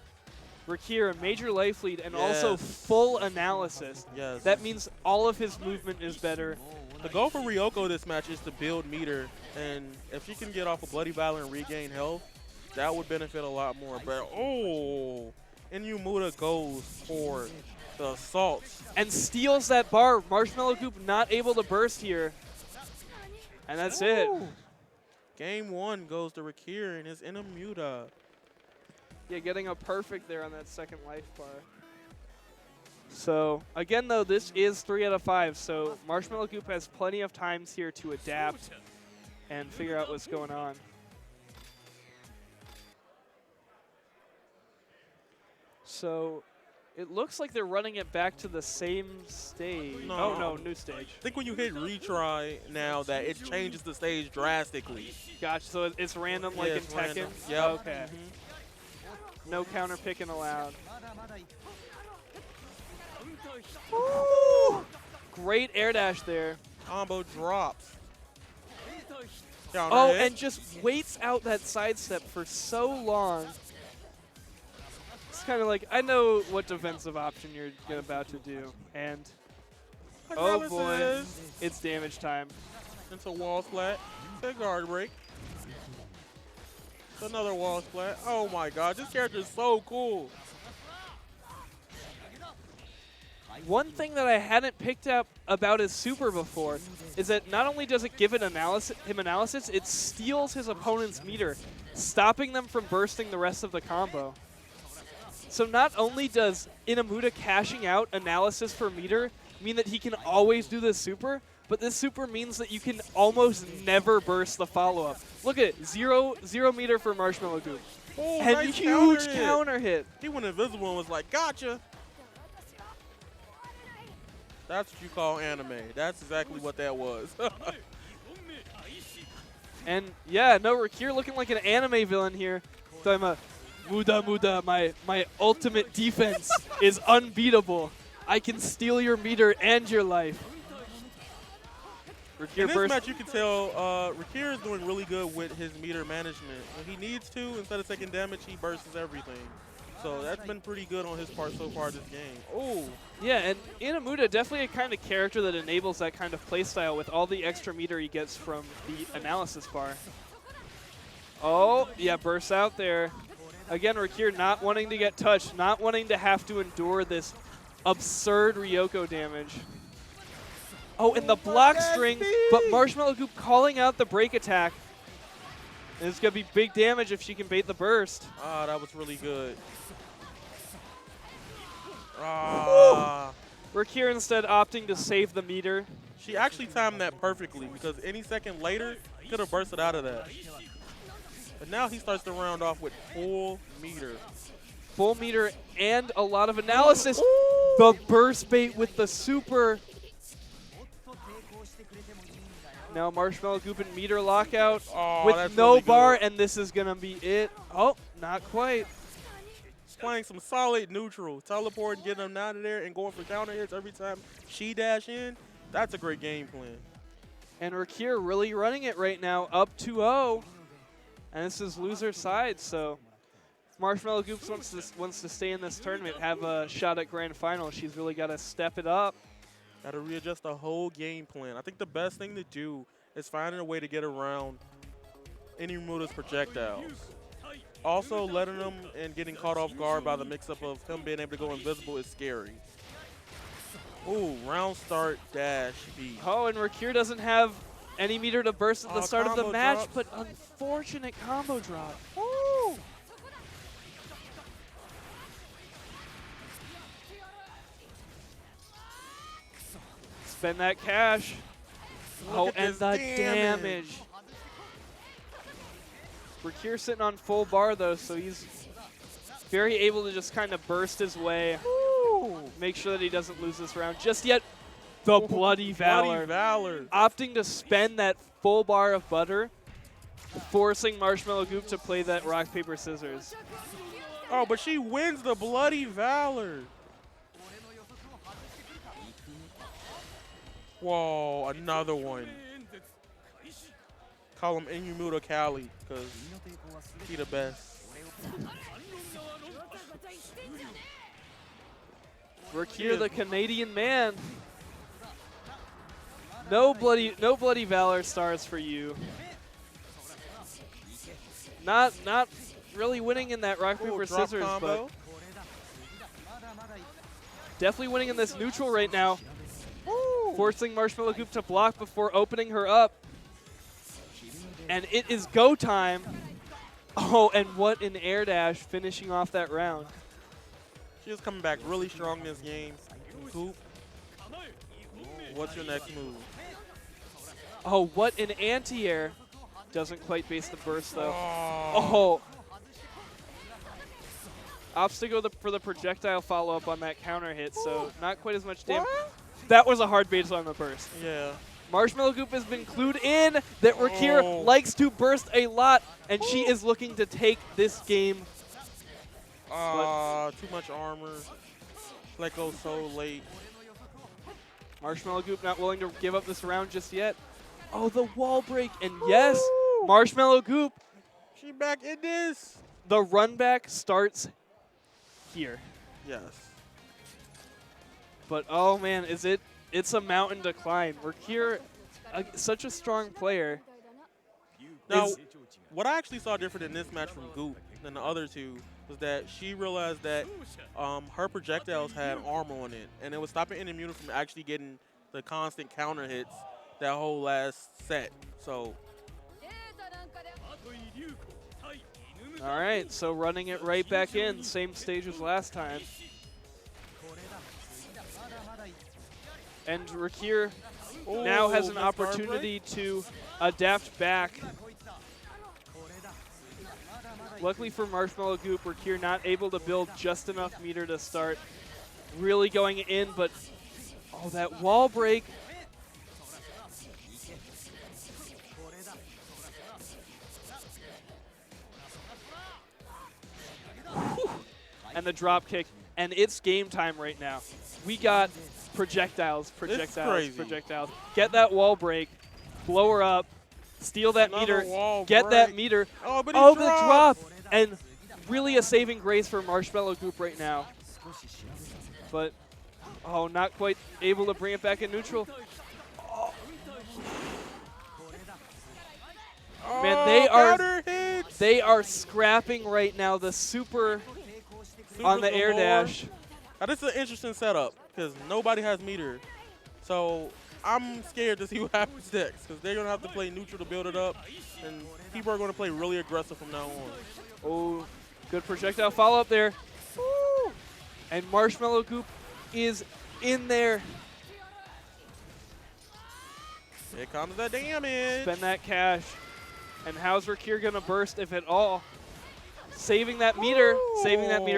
Rakir, a major life lead and also full analysis. Yes. That means all of his movement is better. The goal for Ryoko this match is to build meter, and if she can get off a Bloody Valor and regain health, that would benefit a lot more. But, oh, Inuyuda goes for the assaults. And steals that bar. Marshmallow Goop not able to burst here. And that's it. Game 1 goes to Rakir and his Inuyuda. Yeah, getting a perfect there on that second life bar. So, again, though, this is 3 out of 5. So, Marshmallow Goop has plenty of times here to adapt and figure out what's going on. So, it looks like they're running it back to the same stage. No. Oh, no, new stage. I think when you hit retry now that it changes the stage drastically. Gotcha. So, it's random like in it's Tekken? random. Yep. Okay. No counter picking allowed. Ooh. Great air dash there. Combo drops. Counter Oh, hit. and just waits out that sidestep for so long. It's kind of like, I know what defensive option you're about to do. And, oh boy, it's damage time. Into wall splat. To guard break. Another wall splat. Oh my god, this character is so cool. One thing that I hadn't picked up about his super before is that not only does it give him analysis, it steals his opponent's meter, stopping them from bursting the rest of the combo. So not only does Inuyuda cashing out analysis for meter mean that he can always do this super, but this super means that you can almost never burst the follow-up. Look at it, zero meter for Marshmallow Goop. Oh, And nice huge counter hit. He went invisible and was like, gotcha. That's what you call anime. That's exactly what that was. And yeah, no, Rakir looking like an anime villain here. Talking about, Muda, my ultimate defense is unbeatable. I can steal your meter and your life. Rakir In this burst. match, you can tell Rakir is doing really good with his meter management. When he needs to, instead of taking damage, he bursts everything. So that's been pretty good on his part so far this game. Oh. Yeah, and Inuyuda definitely a kind of character that enables that kind of playstyle with all the extra meter he gets from the analysis bar. Oh, yeah, bursts out there. Again, Rakir not wanting to get touched, not wanting to have to endure this absurd Ryoko damage. Oh, and the block string, but Marshmallow Goop calling out the break attack. And it's going to be big damage if she can bait the burst. Ah, that was really good. Ah. Rakir instead opting to save the meter. She actually timed that perfectly because any second later, he could have bursted out of that. But now he starts to round off with full meter. Full meter and a lot of analysis. The burst bait with the super. Now Marshmallow Goop and meter lockout with no really bar, good. and this is going to be it. Oh, not quite. Playing some solid neutral. Teleporting, getting them out of there, and going for counter hits every time she dash in. That's a great game plan. And Rakir really running it right now, up 2-0. And this is loser side, so if Marshmallow Goop wants to stay in this tournament, have a shot at grand final, she's really got to step it up. Got to readjust the whole game plan. I think the best thing to do is finding a way to get around Inuyuda's projectiles. Also, letting him and getting caught off guard by the mix-up of him being able to go invisible is scary. Ooh, round start dash B. Oh, and Rakir doesn't have any meter to burst at the start of the combo match, drops. but unfortunate combo drop. Woo! Spend that cash. Oh, at and this the damage. damage. Rakir sitting on full bar though, so he's Very able to just kind of burst his way, make sure that he doesn't lose this round just yet. The Bloody Valor. Bloody Valor. Opting to spend that full bar of butter, forcing Marshmallow Goop to play that rock, paper, scissors. Oh, but she wins the Bloody Valor. Whoa, another one. Call him Inumuto Cali, because he the best. Rakir, the Canadian man. No bloody Valor stars for you. Not really winning in that rock, paper, scissors, combo. but definitely winning in this neutral right now. Forcing Marshmallow Goop to block before opening her up. And it is go time. Oh, and what an air dash finishing off that round. She is coming back really strong this game. Goop, what's your next move? Oh, what an anti-air. Doesn't quite base the burst, though. Oh. Opts to go for the projectile follow-up on that counter hit, so not quite as much damage. That was a hard base on the burst. Yeah. Marshmallow Goop has been clued in that Rakir likes to burst a lot, and she is looking to take this game. Too much armor. Let go so late. Marshmallow Goop not willing to give up this round just yet. Oh, the wall break, and yes, Marshmallow Goop. She back in this. The run back starts here. Yes. But oh man, it's a mountain to climb. Rakir, such a strong player. Now, what I actually saw different in this match from Goop than the other two was that she realized that her projectiles had armor on it, and it was stopping Inumuto from actually getting the constant counter hits that whole last set. So. All right, so running it right back in, same stage as last time. And Rakir now has an opportunity to adapt back. Luckily for Marshmallow Goop, Rakir not able to build just enough meter to start really going in, but oh, that wall break. Whew. And the drop kick, and it's game time right now. We got projectiles. Get that wall break, blow her up, steal that meter, get that meter. Oh, but the drop! And really a saving grace for Marshmallow Goop right now. But, oh, not quite able to bring it back in neutral. Oh. Man, they are scrapping right now. The super on the air dash. Now, this is an interesting setup because nobody has meter. So I'm scared to see what happens next because they're going to have to play neutral to build it up. And people are going to play really aggressive from now on. Oh, good projectile follow-up there. Woo. And Marshmallow Goop is in there. Here comes the damage. Spend that cash. And how's Rakir going to burst, if at all? Saving that meter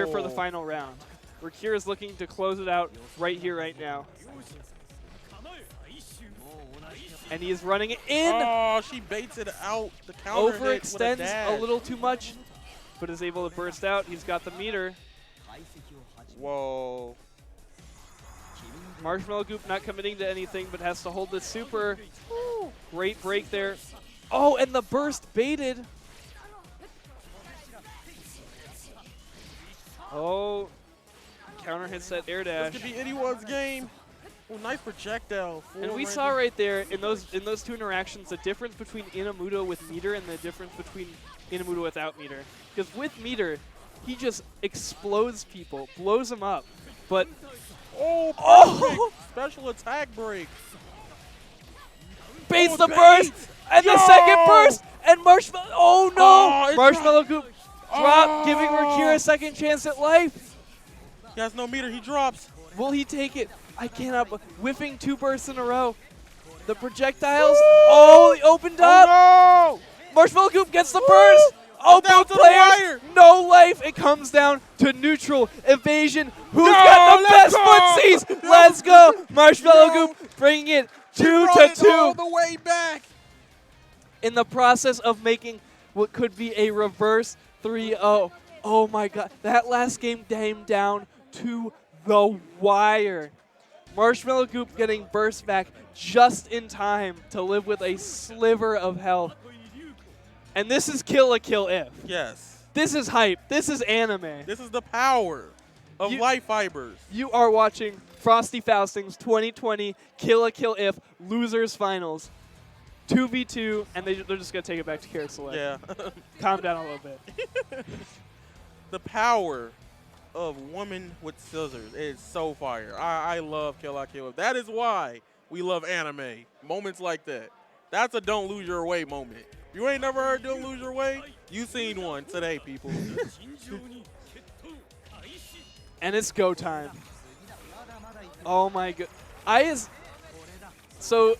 for the final round. Rakir is looking to close it out right here, right now. And he is running it in. Oh, she baits it out. The counter overextends a little too much, but is able to burst out. He's got the meter. Whoa. Marshmallow Goop not committing to anything, but has to hold the super. Great break there. Oh, and the burst baited. Oh, counter hits that air dash. This could be anyone's game. Oh, nice projectile. And we saw right there in those two interactions the difference between Inamuto with meter and the difference between Inamuto without meter. Because with meter, he just explodes people, blows them up. But oh, special attack break. Baits the burst and the second burst and Marshmallow. Oh no! Marshmallow Goop drop, giving Rakir a second chance at life. He has no meter. He drops. Will he take it? I cannot. Whiffing two bursts in a row. The projectiles. Oh, they opened up. No! Marshmallow Goop gets the burst. Oh, Down both to the players, wire. no life. It comes down to neutral evasion. Who's Yo, got the let's best go. footsies? Let's go. Marshmallow Yo. Goop bringing it He 2 brought to it all 2 the way back. in the process of making what could be a reverse 3-0. Oh my God, that last game came down to the wire. Marshmallow Goop getting burst back just in time to live with a sliver of health. And this is kill a kill if. Yes. This is hype. This is anime. This is the power of life fibers. You are watching Frosty Faustings 2020 Kill a Kill If Losers Finals. 2v2, and they're just going to take it back to Carrot Select. Yeah. Calm down a little bit. The power of woman with scissors is so fire. I love Kill I Kill If. That is why we love anime. Moments like that. That's a don't lose your way moment. You ain't never heard don't lose your way? You seen one today, people. And it's go time. Oh my god. So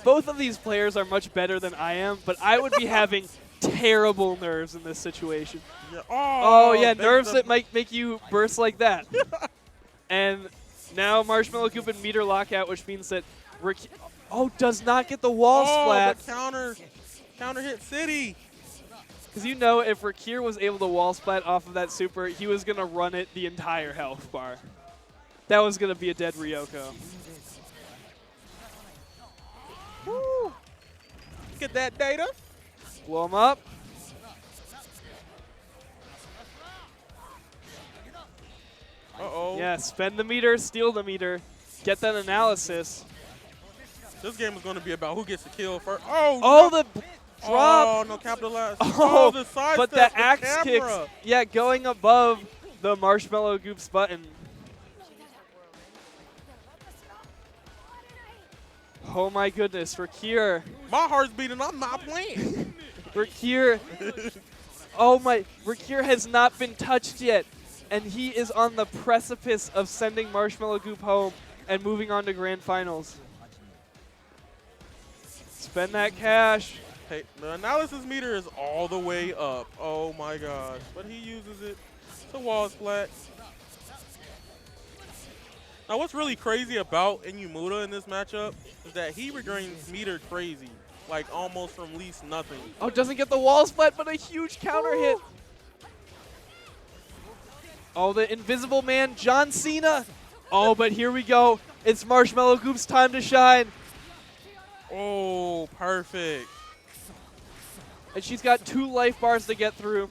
both of these players are much better than I am, but I would be having terrible nerves in this situation. Yeah. Oh yeah, nerves that might make you burst like that. And now Marshmallow Goop and meter lockout, which means that does not get the wall splat. The counter hit City. Because you know if Rakir was able to wall splat off of that super, he was going to run it the entire health bar. That was going to be a dead Ryoko. Woo. Get that data. Blow him up. Uh-oh. Yeah, spend the meter, steal the meter, get that analysis. This game is going to be about who gets the kill first. Oh, Oh, no. the drop. Oh, no capitalize. Oh, the side but step, the axe kicks, yeah, going above the Marshmallow Goop's button. Oh my goodness, Rakir. My heart's beating. I'm not playing. Rakir. Oh my, Rakir has not been touched yet. And he is on the precipice of sending Marshmallow Goop home and moving on to Grand Finals. Spend that cash. Hey, the analysis meter is all the way up. Oh my gosh. But he uses it to wall splat. Now what's really crazy about Inuyuda in this matchup is that he regains meter crazy. Like almost from least nothing. Oh, doesn't get the wall splat, but a huge counter hit. Oh, the Invisible Man, John Cena. Oh, but here we go. It's Marshmallow Goop's time to shine. Oh, perfect. And she's got 2 life bars to get through.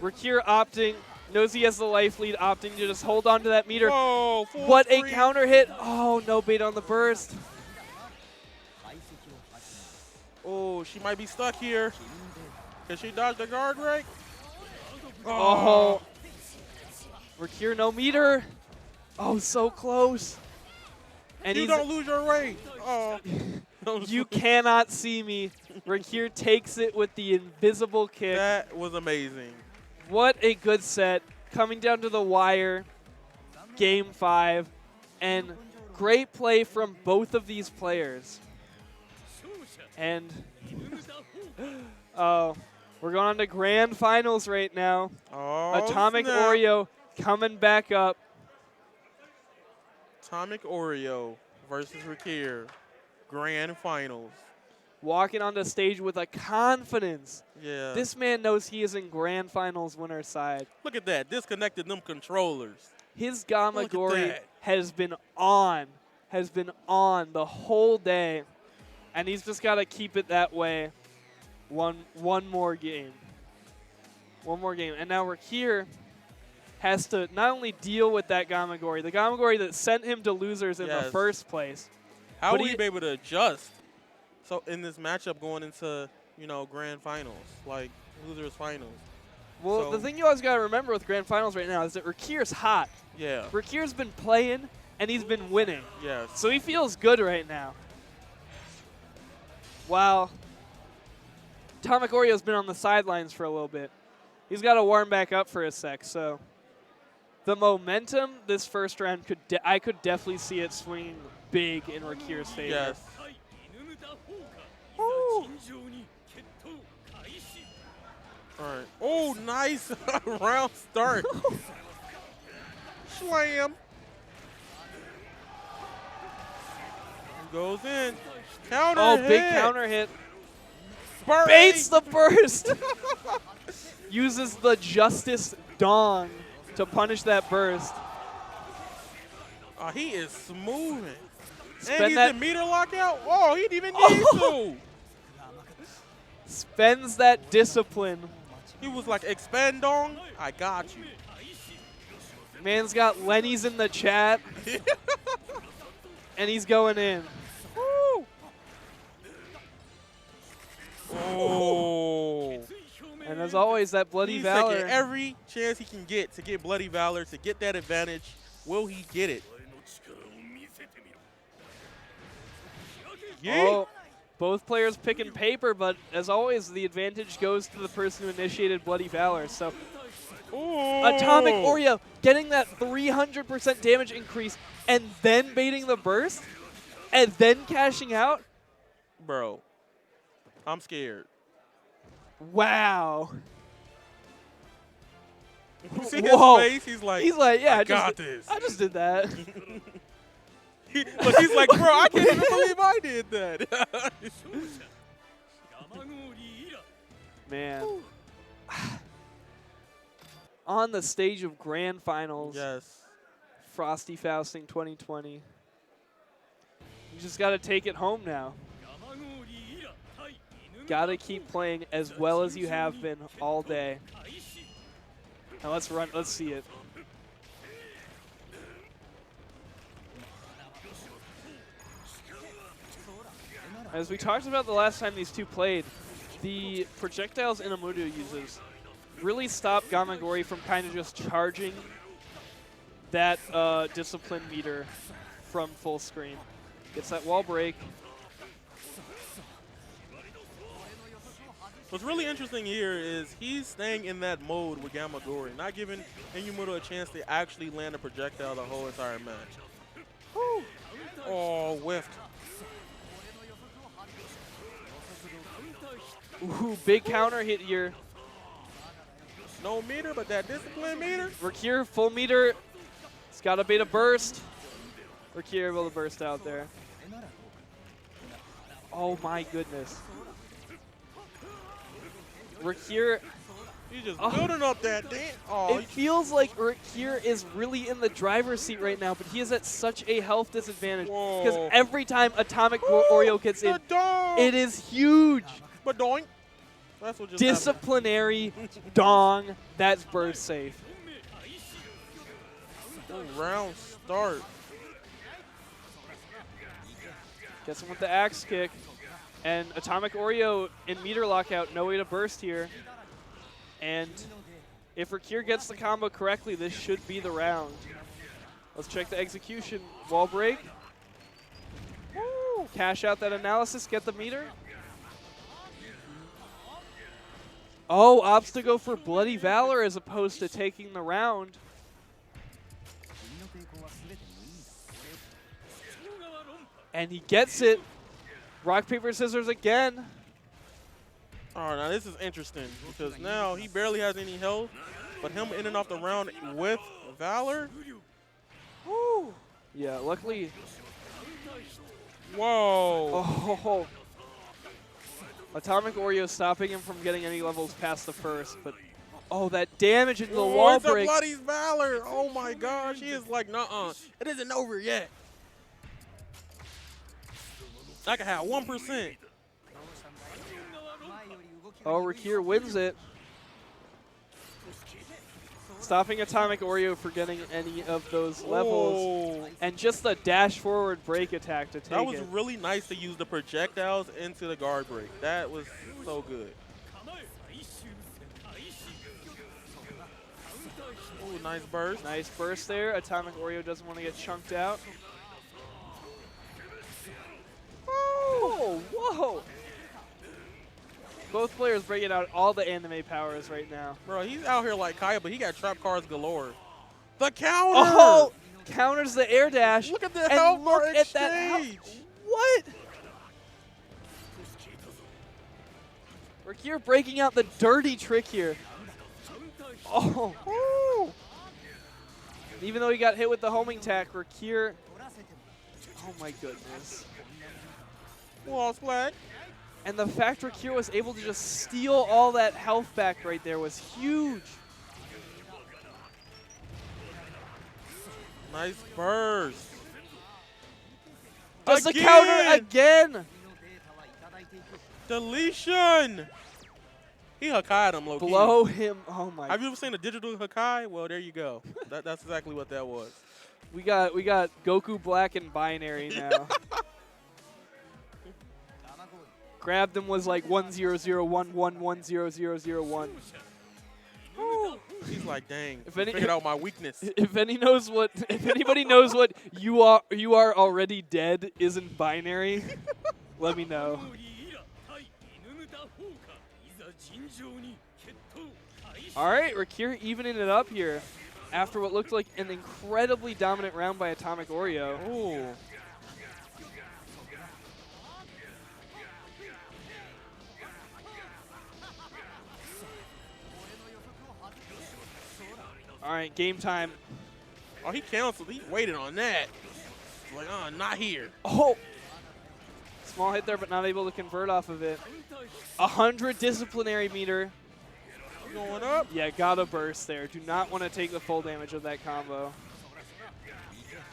Rakir opting, knows he has the life lead, opting to just hold on to that meter. Whoa, What a counter hit. Oh, no bait on the burst. Oh, she might be stuck here. Can she dodge the guard right? Oh. Rakir, no meter. Oh, so close. And you don't lose your way. Oh. You cannot see me. Rakir takes it with the invisible kick. That was amazing. What a good set. Coming down to the wire. Game 5. And great play from both of these players. And oh, we're going on to Grand Finals right now. Oh, Atomic snap. Oreo coming back up. Atomic Oreo versus Rakir. Grand Finals. Walking on the stage with a confidence. Yeah. This man knows he is in Grand Finals winner's side. Look at that. Disconnected them controllers. His Look at Gamagori that. has been on the whole day. And he's just got to keep it that way. One more game. One more game. And now Rakir has to not only deal with that Gamagori, the Gamagori that sent him to losers in the first place. How will he be able to adjust? So in this matchup going into, Grand Finals, like losers finals. Well, the thing you always got to remember with Grand Finals right now is that Rakir's hot. Yeah. Rakir's been playing, and he's been winning. Yes. So he feels good right now. Wow. Atomic Oreo's been on the sidelines for a little bit. He's got to warm back up for a sec, so the momentum this first round I could definitely see it swinging big in Rakir's favor. Yes. All right. Oh, nice round start. Slam. Goes in. Counter Oh, hit. big counter hit. Burst. Baits the burst. Uses the Justice Dong to punish that burst. Oh, he is smoothing. Spend And he's that- in meter lockout. Oh, he didn't even need to. Spends that discipline. He was like, expand dong. I got you. Man's got Lenny's in the chat. And he's going in. Woo. Oh. And as always, that Bloody He's Valor. taking every chance he can get to get Bloody Valor, to get that advantage. Will he get it? Yeah. Oh, both players picking paper, but as always, the advantage goes to the person who initiated Bloody Valor. So Ooh. Atomic Oreo getting that 300% damage increase and then baiting the burst and then cashing out. Bro, I'm scared. Wow. You see his Whoa. face? He's like, Yeah, I got this. I just did that. But he's like, bro, I can't even believe I did that. Man. On the stage of grand finals, Yes. Frosty Fausting 2020. You just got to take it home now. Got to keep playing as well as you have been all day. Now let's run. Let's see it. As we talked about the last time these two played, the projectiles Inamudu uses really stop Gamagori from kind of just charging that discipline meter from full screen. Gets that wall break. What's really interesting here is he's staying in that mode with Gamagori, not giving Inamudu a chance to actually land a projectile the whole entire match. Whew. Oh, whiffed. Ooh, big counter hit here. No meter, but that discipline meter. Rakir, full meter. It's got to bait a burst. Rakir able to burst out there. Oh my goodness. Rakir, He's just building up that damn. Oh, it feels like Rakir is really in the driver's seat right now, but he is at such a health disadvantage. Because Whoa. every time Atomic Oreo gets in, it is huge. But doink. That's what just Disciplinary dong. That's burst safe. happened. Round start. Gets him with the axe kick. And Atomic Oreo in meter lockout, no way to burst here. And if Rakir gets the combo correctly, this should be the round. Let's check the execution. Wall break. Woo. Cash out that analysis, get the meter. Oh, opts to go for Bloody Valor as opposed to taking the round. And he gets it. Rock, paper, scissors again. All right, now this is interesting because now he barely has any health, but him ending off the round with Valor. Woo. Yeah, luckily. Whoa. Oh. Atomic Oreo stopping him from getting any levels past the first, but oh, that damage into the wall It's a break. Bloody Valor. Oh my gosh, he is like, nuh-uh, it isn't over yet. I can have 1%. Oh, Rakir wins it. Stopping Atomic Oreo for getting any of those levels. Whoa. And just the dash forward break attack to take That was it. really nice to use the projectiles into the guard break. That was so good. Ooh, nice burst. Nice burst there. Atomic Oreo doesn't want to get chunked out. Oh, whoa. Both players bringing out all the anime powers right now. Bro, he's out here like Kaya, but he got trap cards galore. The counter! Oh, counters the air dash. Look at the and health look bar at that exchange. What? Rakir breaking out the dirty trick here. Oh. Woo. Even though he got hit with the homing attack, Rakir. Oh my goodness. Wall flag. And the fact Rakir was able to just steal all that health back right there was huge. Nice burst. Does the counter again? Deletion. He Hakai'd him, low-key. Blow him. Oh my. Have you ever seen a digital Hakai? Well, there you go. That's exactly what that was. We got Goku Black and Binary now. Grabbed him was like 1-0-0-1-1-1-0-0-0-1. He's like, dang. If any, figured out my weakness. If anybody knows what you are already dead isn't binary, let me know. All right, Rakir evening it up here after what looked like an incredibly dominant round by Atomic Oreo. Ooh. All right, game time. Oh, he canceled. He waited on that. Like, not here. Oh. Small hit there, but not able to convert off of it. 100 disciplinary meter. Going up. Yeah, gotta burst there. Do not want to take the full damage of that combo.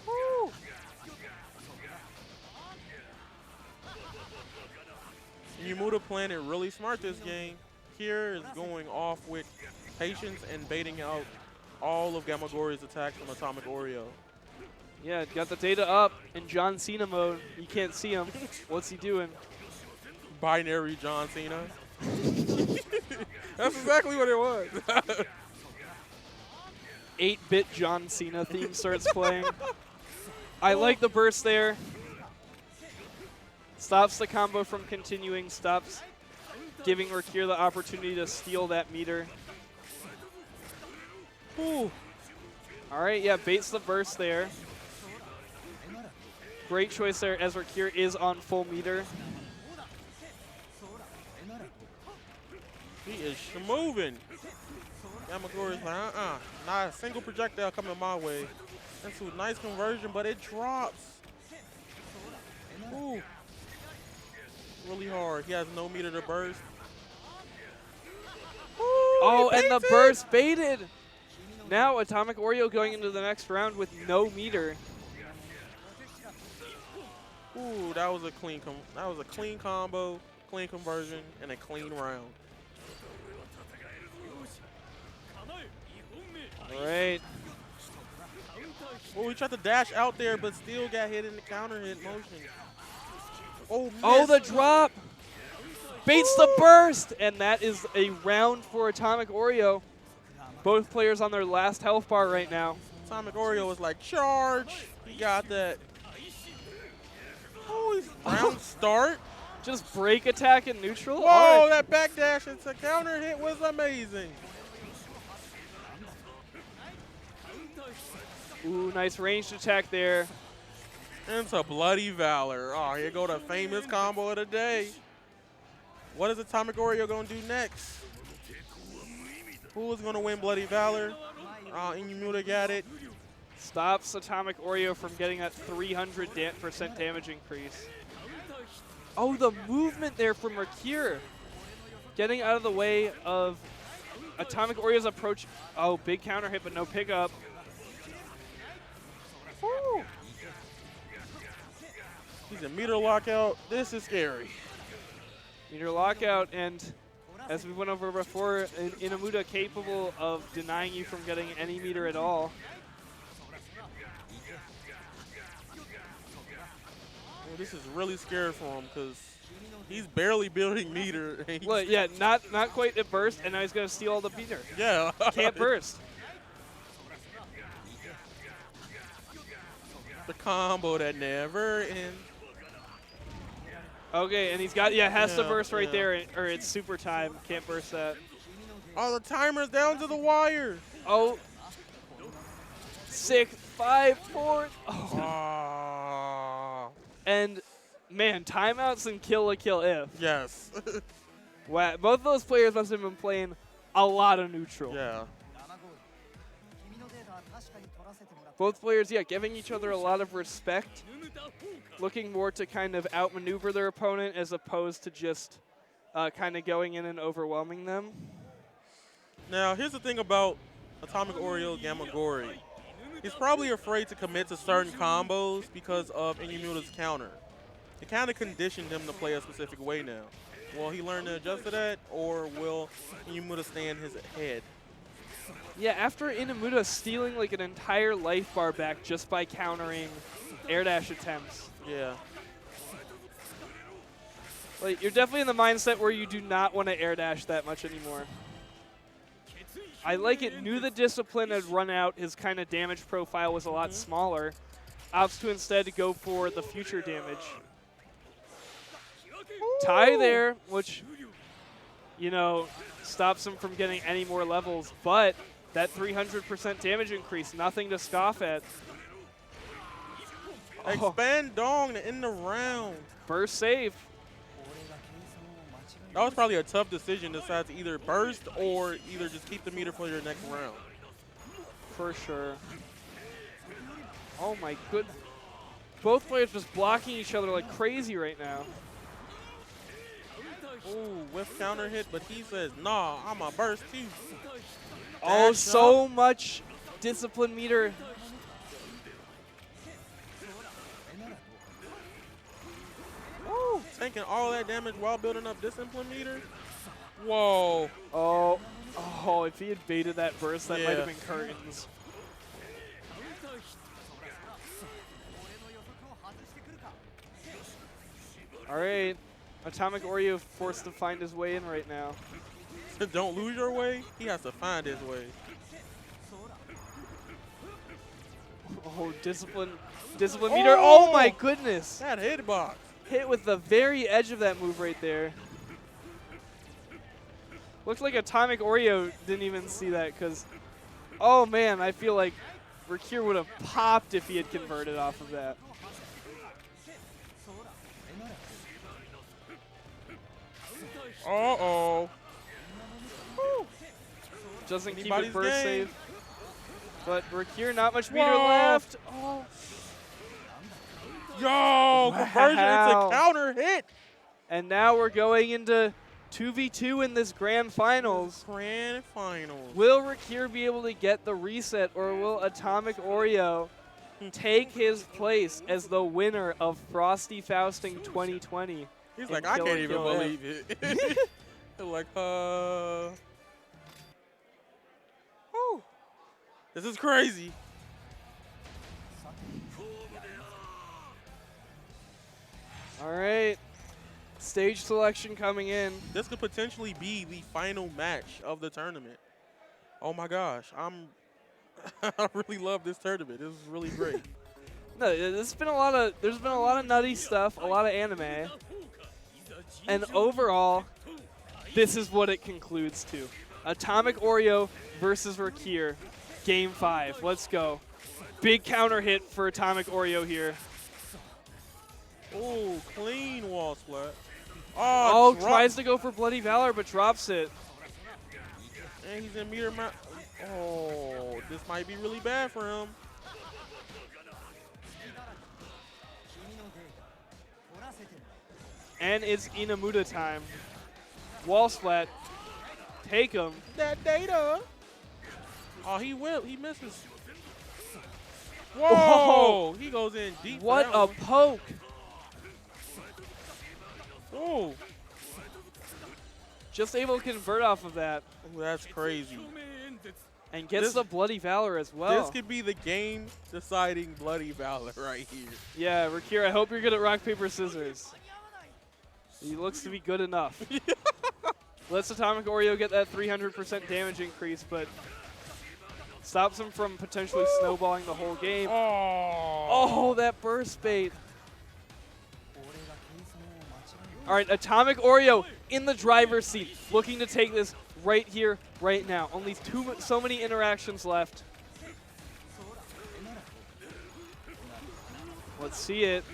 Woo. Yumuda playing it really smart this game. Here is going off with patience and baiting out all of Gamagori's attacks from Atomic Oreo. Yeah, got the data up in John Cena mode. You can't see him. What's he doing? Binary John Cena. That's exactly what it was. 8-bit John Cena theme starts playing. I like the burst there. Stops the combo from continuing. Stops giving Rakir the opportunity to steal that meter. Ooh. All right, yeah, baits the burst there. Great choice there as Rakir is on full meter. He is moving. Yamagori's like, not a single projectile coming my way. That's a nice conversion, but it drops. Ooh. Really hard. He has no meter to burst. Ooh, oh, and the burst baited. Now Atomic Oreo going into the next round with no meter. Ooh, that was a clean combo, clean conversion, and a clean round. All right. Oh, he tried to dash out there, but still got hit in the counter hit motion. Oh, oh, the drop. Baits the burst, and that is a round for Atomic Oreo. Both players on their last health bar right now. Atomic Oreo was like, charge. He got that. Oh, he's round start. Just break attack in neutral. Whoa, that backdash into counter hit was amazing. Ooh, nice ranged attack there. Into Bloody Valor. Oh, here go the famous combo of the day. What is Atomic Oreo going to do next? Who is going to win Bloody Valor? Inyumuda got it. Stops Atomic Oreo from getting that 300% damage increase. Oh, the movement there from Rakir. Getting out of the way of Atomic Oreo's approach. Oh, big counter hit, but no pickup. Woo. He's a meter lockout. This is scary. Meter lockout, and as we went over before, Inamuda capable of denying you from getting any meter at all. Well, this is really scary for him because he's barely building meter. Well, yeah, not quite at burst, and now he's going to steal all the meter. Yeah. Can't burst. The combo that never ends. Okay, and he's got, has to burst right there, or it's super time. Can't burst that. Oh, the timer's down to the wire. Oh. 6, 5, 4. Oh. And, man, timeouts and kill a kill if. Yes. Wow, both of those players must have been playing a lot of neutral. Yeah. Both players, yeah, giving each other a lot of respect, looking more to kind of outmaneuver their opponent as opposed to just kind of going in and overwhelming them. Now, here's the thing about Atomic Oreo Gamagori. He's probably afraid to commit to certain combos because of Inumuta's counter. It kind of conditioned him to play a specific way now. Will he learn to adjust to that, or will Inumuta stay in his head? Yeah, after Inamuta stealing like an entire life bar back just by countering air dash attempts. Yeah. Like, you're definitely in the mindset where you do not want to air dash that much anymore. I like it. Knew the discipline had run out. His kind of damage profile was a lot smaller. Opts to instead go for the future damage. Tie there, which, you know, stops him from getting any more levels. But that 300% damage increase, nothing to scoff at. Expand Dong to end the round. Burst save. That was probably a tough decision to decide to either burst or either just keep the meter for your next round. For sure. Oh my goodness. Both players just blocking each other like crazy right now. Ooh, whiff counter hit, but he says, nah, I'm a burst too. Oh, so much discipline meter. Ooh, taking all that damage while building up discipline meter. Whoa. Oh, if he had baited that burst, that might have been curtains. All right. Atomic Oreo forced to find his way in right now. Don't lose your way. He has to find his way. Oh, discipline meter. Oh my goodness. That hitbox. Hit with the very edge of that move right there. Looks like Atomic Oreo didn't even see that because, oh man, I feel like Rakir would have popped if he had converted off of that. Uh-oh. Doesn't keep Anybody's it burst game. save. But Rakir, not much meter Whoa. left. Oh. Yo, conversion Wow. into counter hit. And now we're going into 2v2 in this grand finals. Grand finals. Will Rakir be able to get the reset, or will Atomic Oreo take his place as the winner of Frosty Fausting 2020? He's like, I can't even believe it. They're like, Whew. This is crazy. All right. Stage selection coming in. This could potentially be the final match of the tournament. Oh my gosh, I really love this tournament. This is really great. No, there's been a lot of nutty stuff, a lot of anime. And overall, this is what it concludes to. Atomic Oreo versus Rakir. Game 5. Let's go. Big counter hit for Atomic Oreo here. Oh, clean wall splat. Oh, tries to go for Bloody Valor, but drops it. And he's in meter mount. Oh, this might be really bad for him. And it's Inamuta time. Wall splat. Take him. That data. Oh, he misses. Whoa! Oh. He goes in deep. What a poke. Oh, Just able to convert off of that. that's crazy. And gets the Bloody Valor as well. This could be the game-deciding Bloody Valor right here. Yeah, Rakir, I hope you're good at rock, paper, scissors. He looks to be good enough. Lets Atomic Oreo get that 300% damage increase, but stops him from potentially snowballing the whole game. Oh, that burst bait. All right, Atomic Oreo in the driver's seat, looking to take this right here, right now. Only so many interactions left. Let's see it.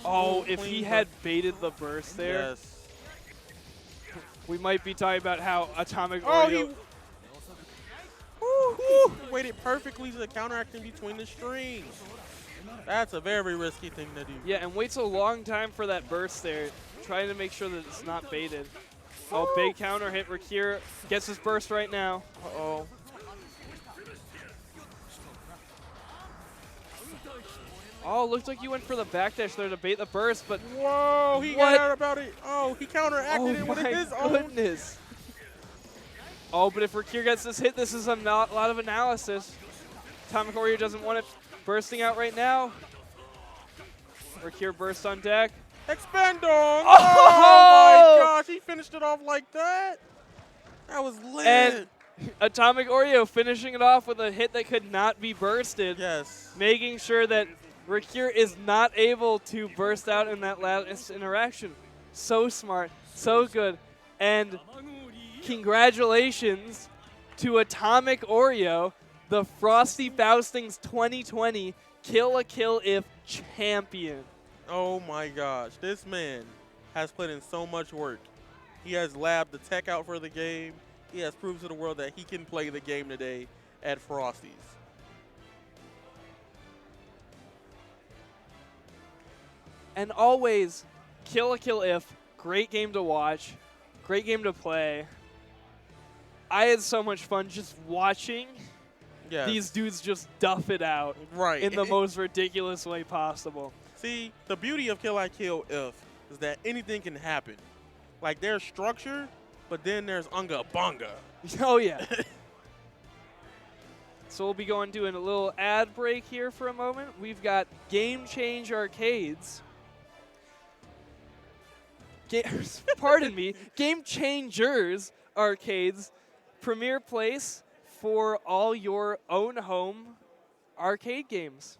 Oh, Ooh, if he clean had baited the burst there, Yes. we might be talking about how Atomic Oh, Oreo. he waited perfectly to counteract in between the strings. That's a very risky thing to do. Yeah, and waits a long time for that burst there, trying to make sure that it's not baited. Oh, big counter hit. Rakir gets his burst right now. Uh-oh. Oh, looks like you went for the backdash there to bait the burst, but Whoa, he What? got out about it. Oh, he counteracted it with his own. goodness. Oh, but if Rakir gets this hit, this is a lot of analysis. Atomic Oreo doesn't want it bursting out right now. Rakir burst on deck. Expandon! Oh! Oh my gosh, he finished it off like that. That was lit. And Atomic Oreo finishing it off with a hit that could not be bursted. yes. Making sure that Rakir is not able to burst out in that last interaction. So smart, so good. And congratulations to Atomic Oreo, the Frosty Faustings 2020 Kill a Kill If champion. Oh my gosh, this man has put in so much work. He has labbed the tech out for the game. He has proved to the world that he can play the game today at Frosties. And always, Kill a Kill If, great game to watch, great game to play. I had so much fun just watching Yes. these dudes just duff it out right. in the most ridiculous way possible. See, the beauty of Kill I Kill If is that anything can happen. Like, there's structure, but then there's unga bunga. Oh, yeah. So we'll be going to a little ad break here for a moment. We've got Game Change Arcades. Pardon me. Game Changers Arcades. Premier place for all your own home arcade games.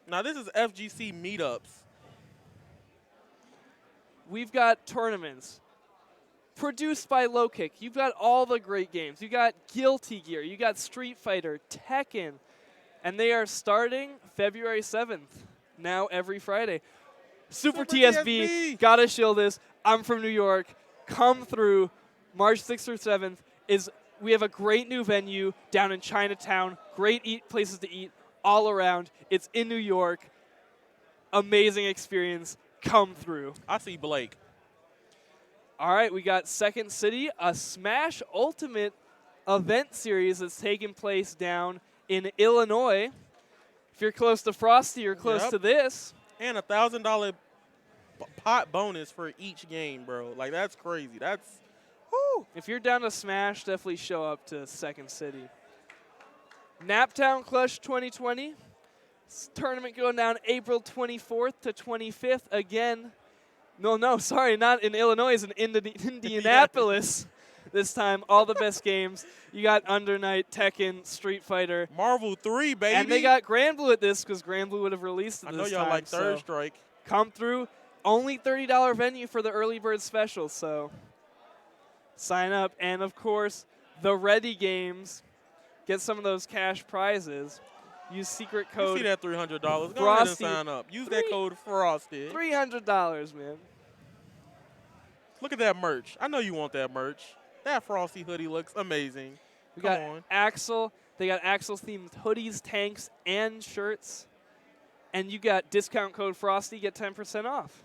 Now, this is FGC meetups. We've got tournaments produced by Low Kick. You've got all the great games. You got Guilty Gear. You got Street Fighter, Tekken. And they are starting February 7th, now every Friday. Super TSB, gotta shill this. I'm from New York. Come through March 6th or 7th. We have a great new venue down in Chinatown. Great places to eat all around. It's in New York. Amazing experience. Come through. I see Blake. All right, we got Second City, a Smash Ultimate event series that's taking place down in Illinois. If you're close to Frosty, you're close to this. And a $1,000 pot bonus for each game, bro. Like, that's crazy. That's, whoo. If you're down to Smash, definitely show up to Second City. Naptown Clutch 2020. Tournament going down April 24th to 25th. Again, sorry, not in Illinois, it's in Indianapolis. This time, all the best games. You got Under Night, Tekken, Street Fighter. Marvel 3, baby. And they got Grand Blue at this because Grand Blue would have released it I this know time. y'all like Third so Strike. come through. Only $30 venue for the early bird special, so sign up. And, of course, the Ready Games. Get some of those cash prizes. Use secret code. You see that $300. Go ahead and Frosty. sign up. Use that code Frosty. $300, man. Look at that merch. I know you want that merch. That Frosty hoodie looks amazing. We Come got on. Axel. They got Axel-themed hoodies, tanks, and shirts. And you got discount code Frosty. Get 10% off.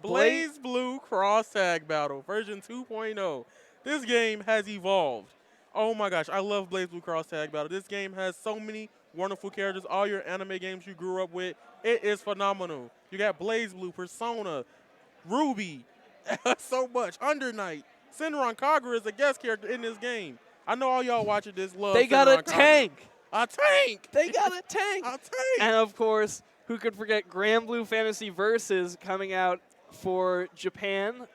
Blaze Blue Cross Tag Battle, version 2.0. This game has evolved. Oh my gosh, I love Blaze Blue Cross Tag Battle. This game has so many wonderful characters, all your anime games you grew up with. It is phenomenal. You got Blaze Blue, Persona, Ruby, so much. Under Night. Senran Kagura is a guest character in this game. I know all y'all watching this love They got a tank. A tank. They got a tank. A tank. And, of course, who could forget Grand Blue Fantasy Versus coming out for Japan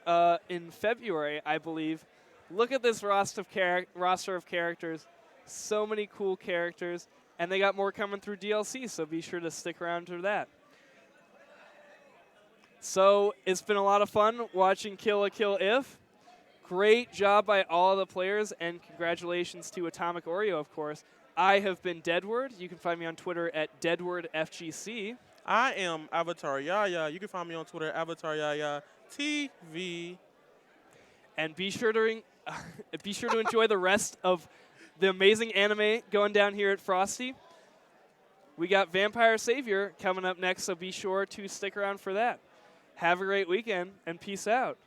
in February, I believe. Look at this roster of characters. So many cool characters. And they got more coming through DLC, so be sure to stick around for that. So it's been a lot of fun watching Kill a Kill If. Great job by all of the players, and congratulations to Atomic Oreo, of course. I have been Deadward. You can find me on Twitter at DeadwardFGC. I am Avatar Yaya. You can find me on Twitter, Avatar Yaya TV. And be sure to enjoy the rest of the amazing anime going down here at Frosty. We got Vampire Savior coming up next, so be sure to stick around for that. Have a great weekend, and peace out.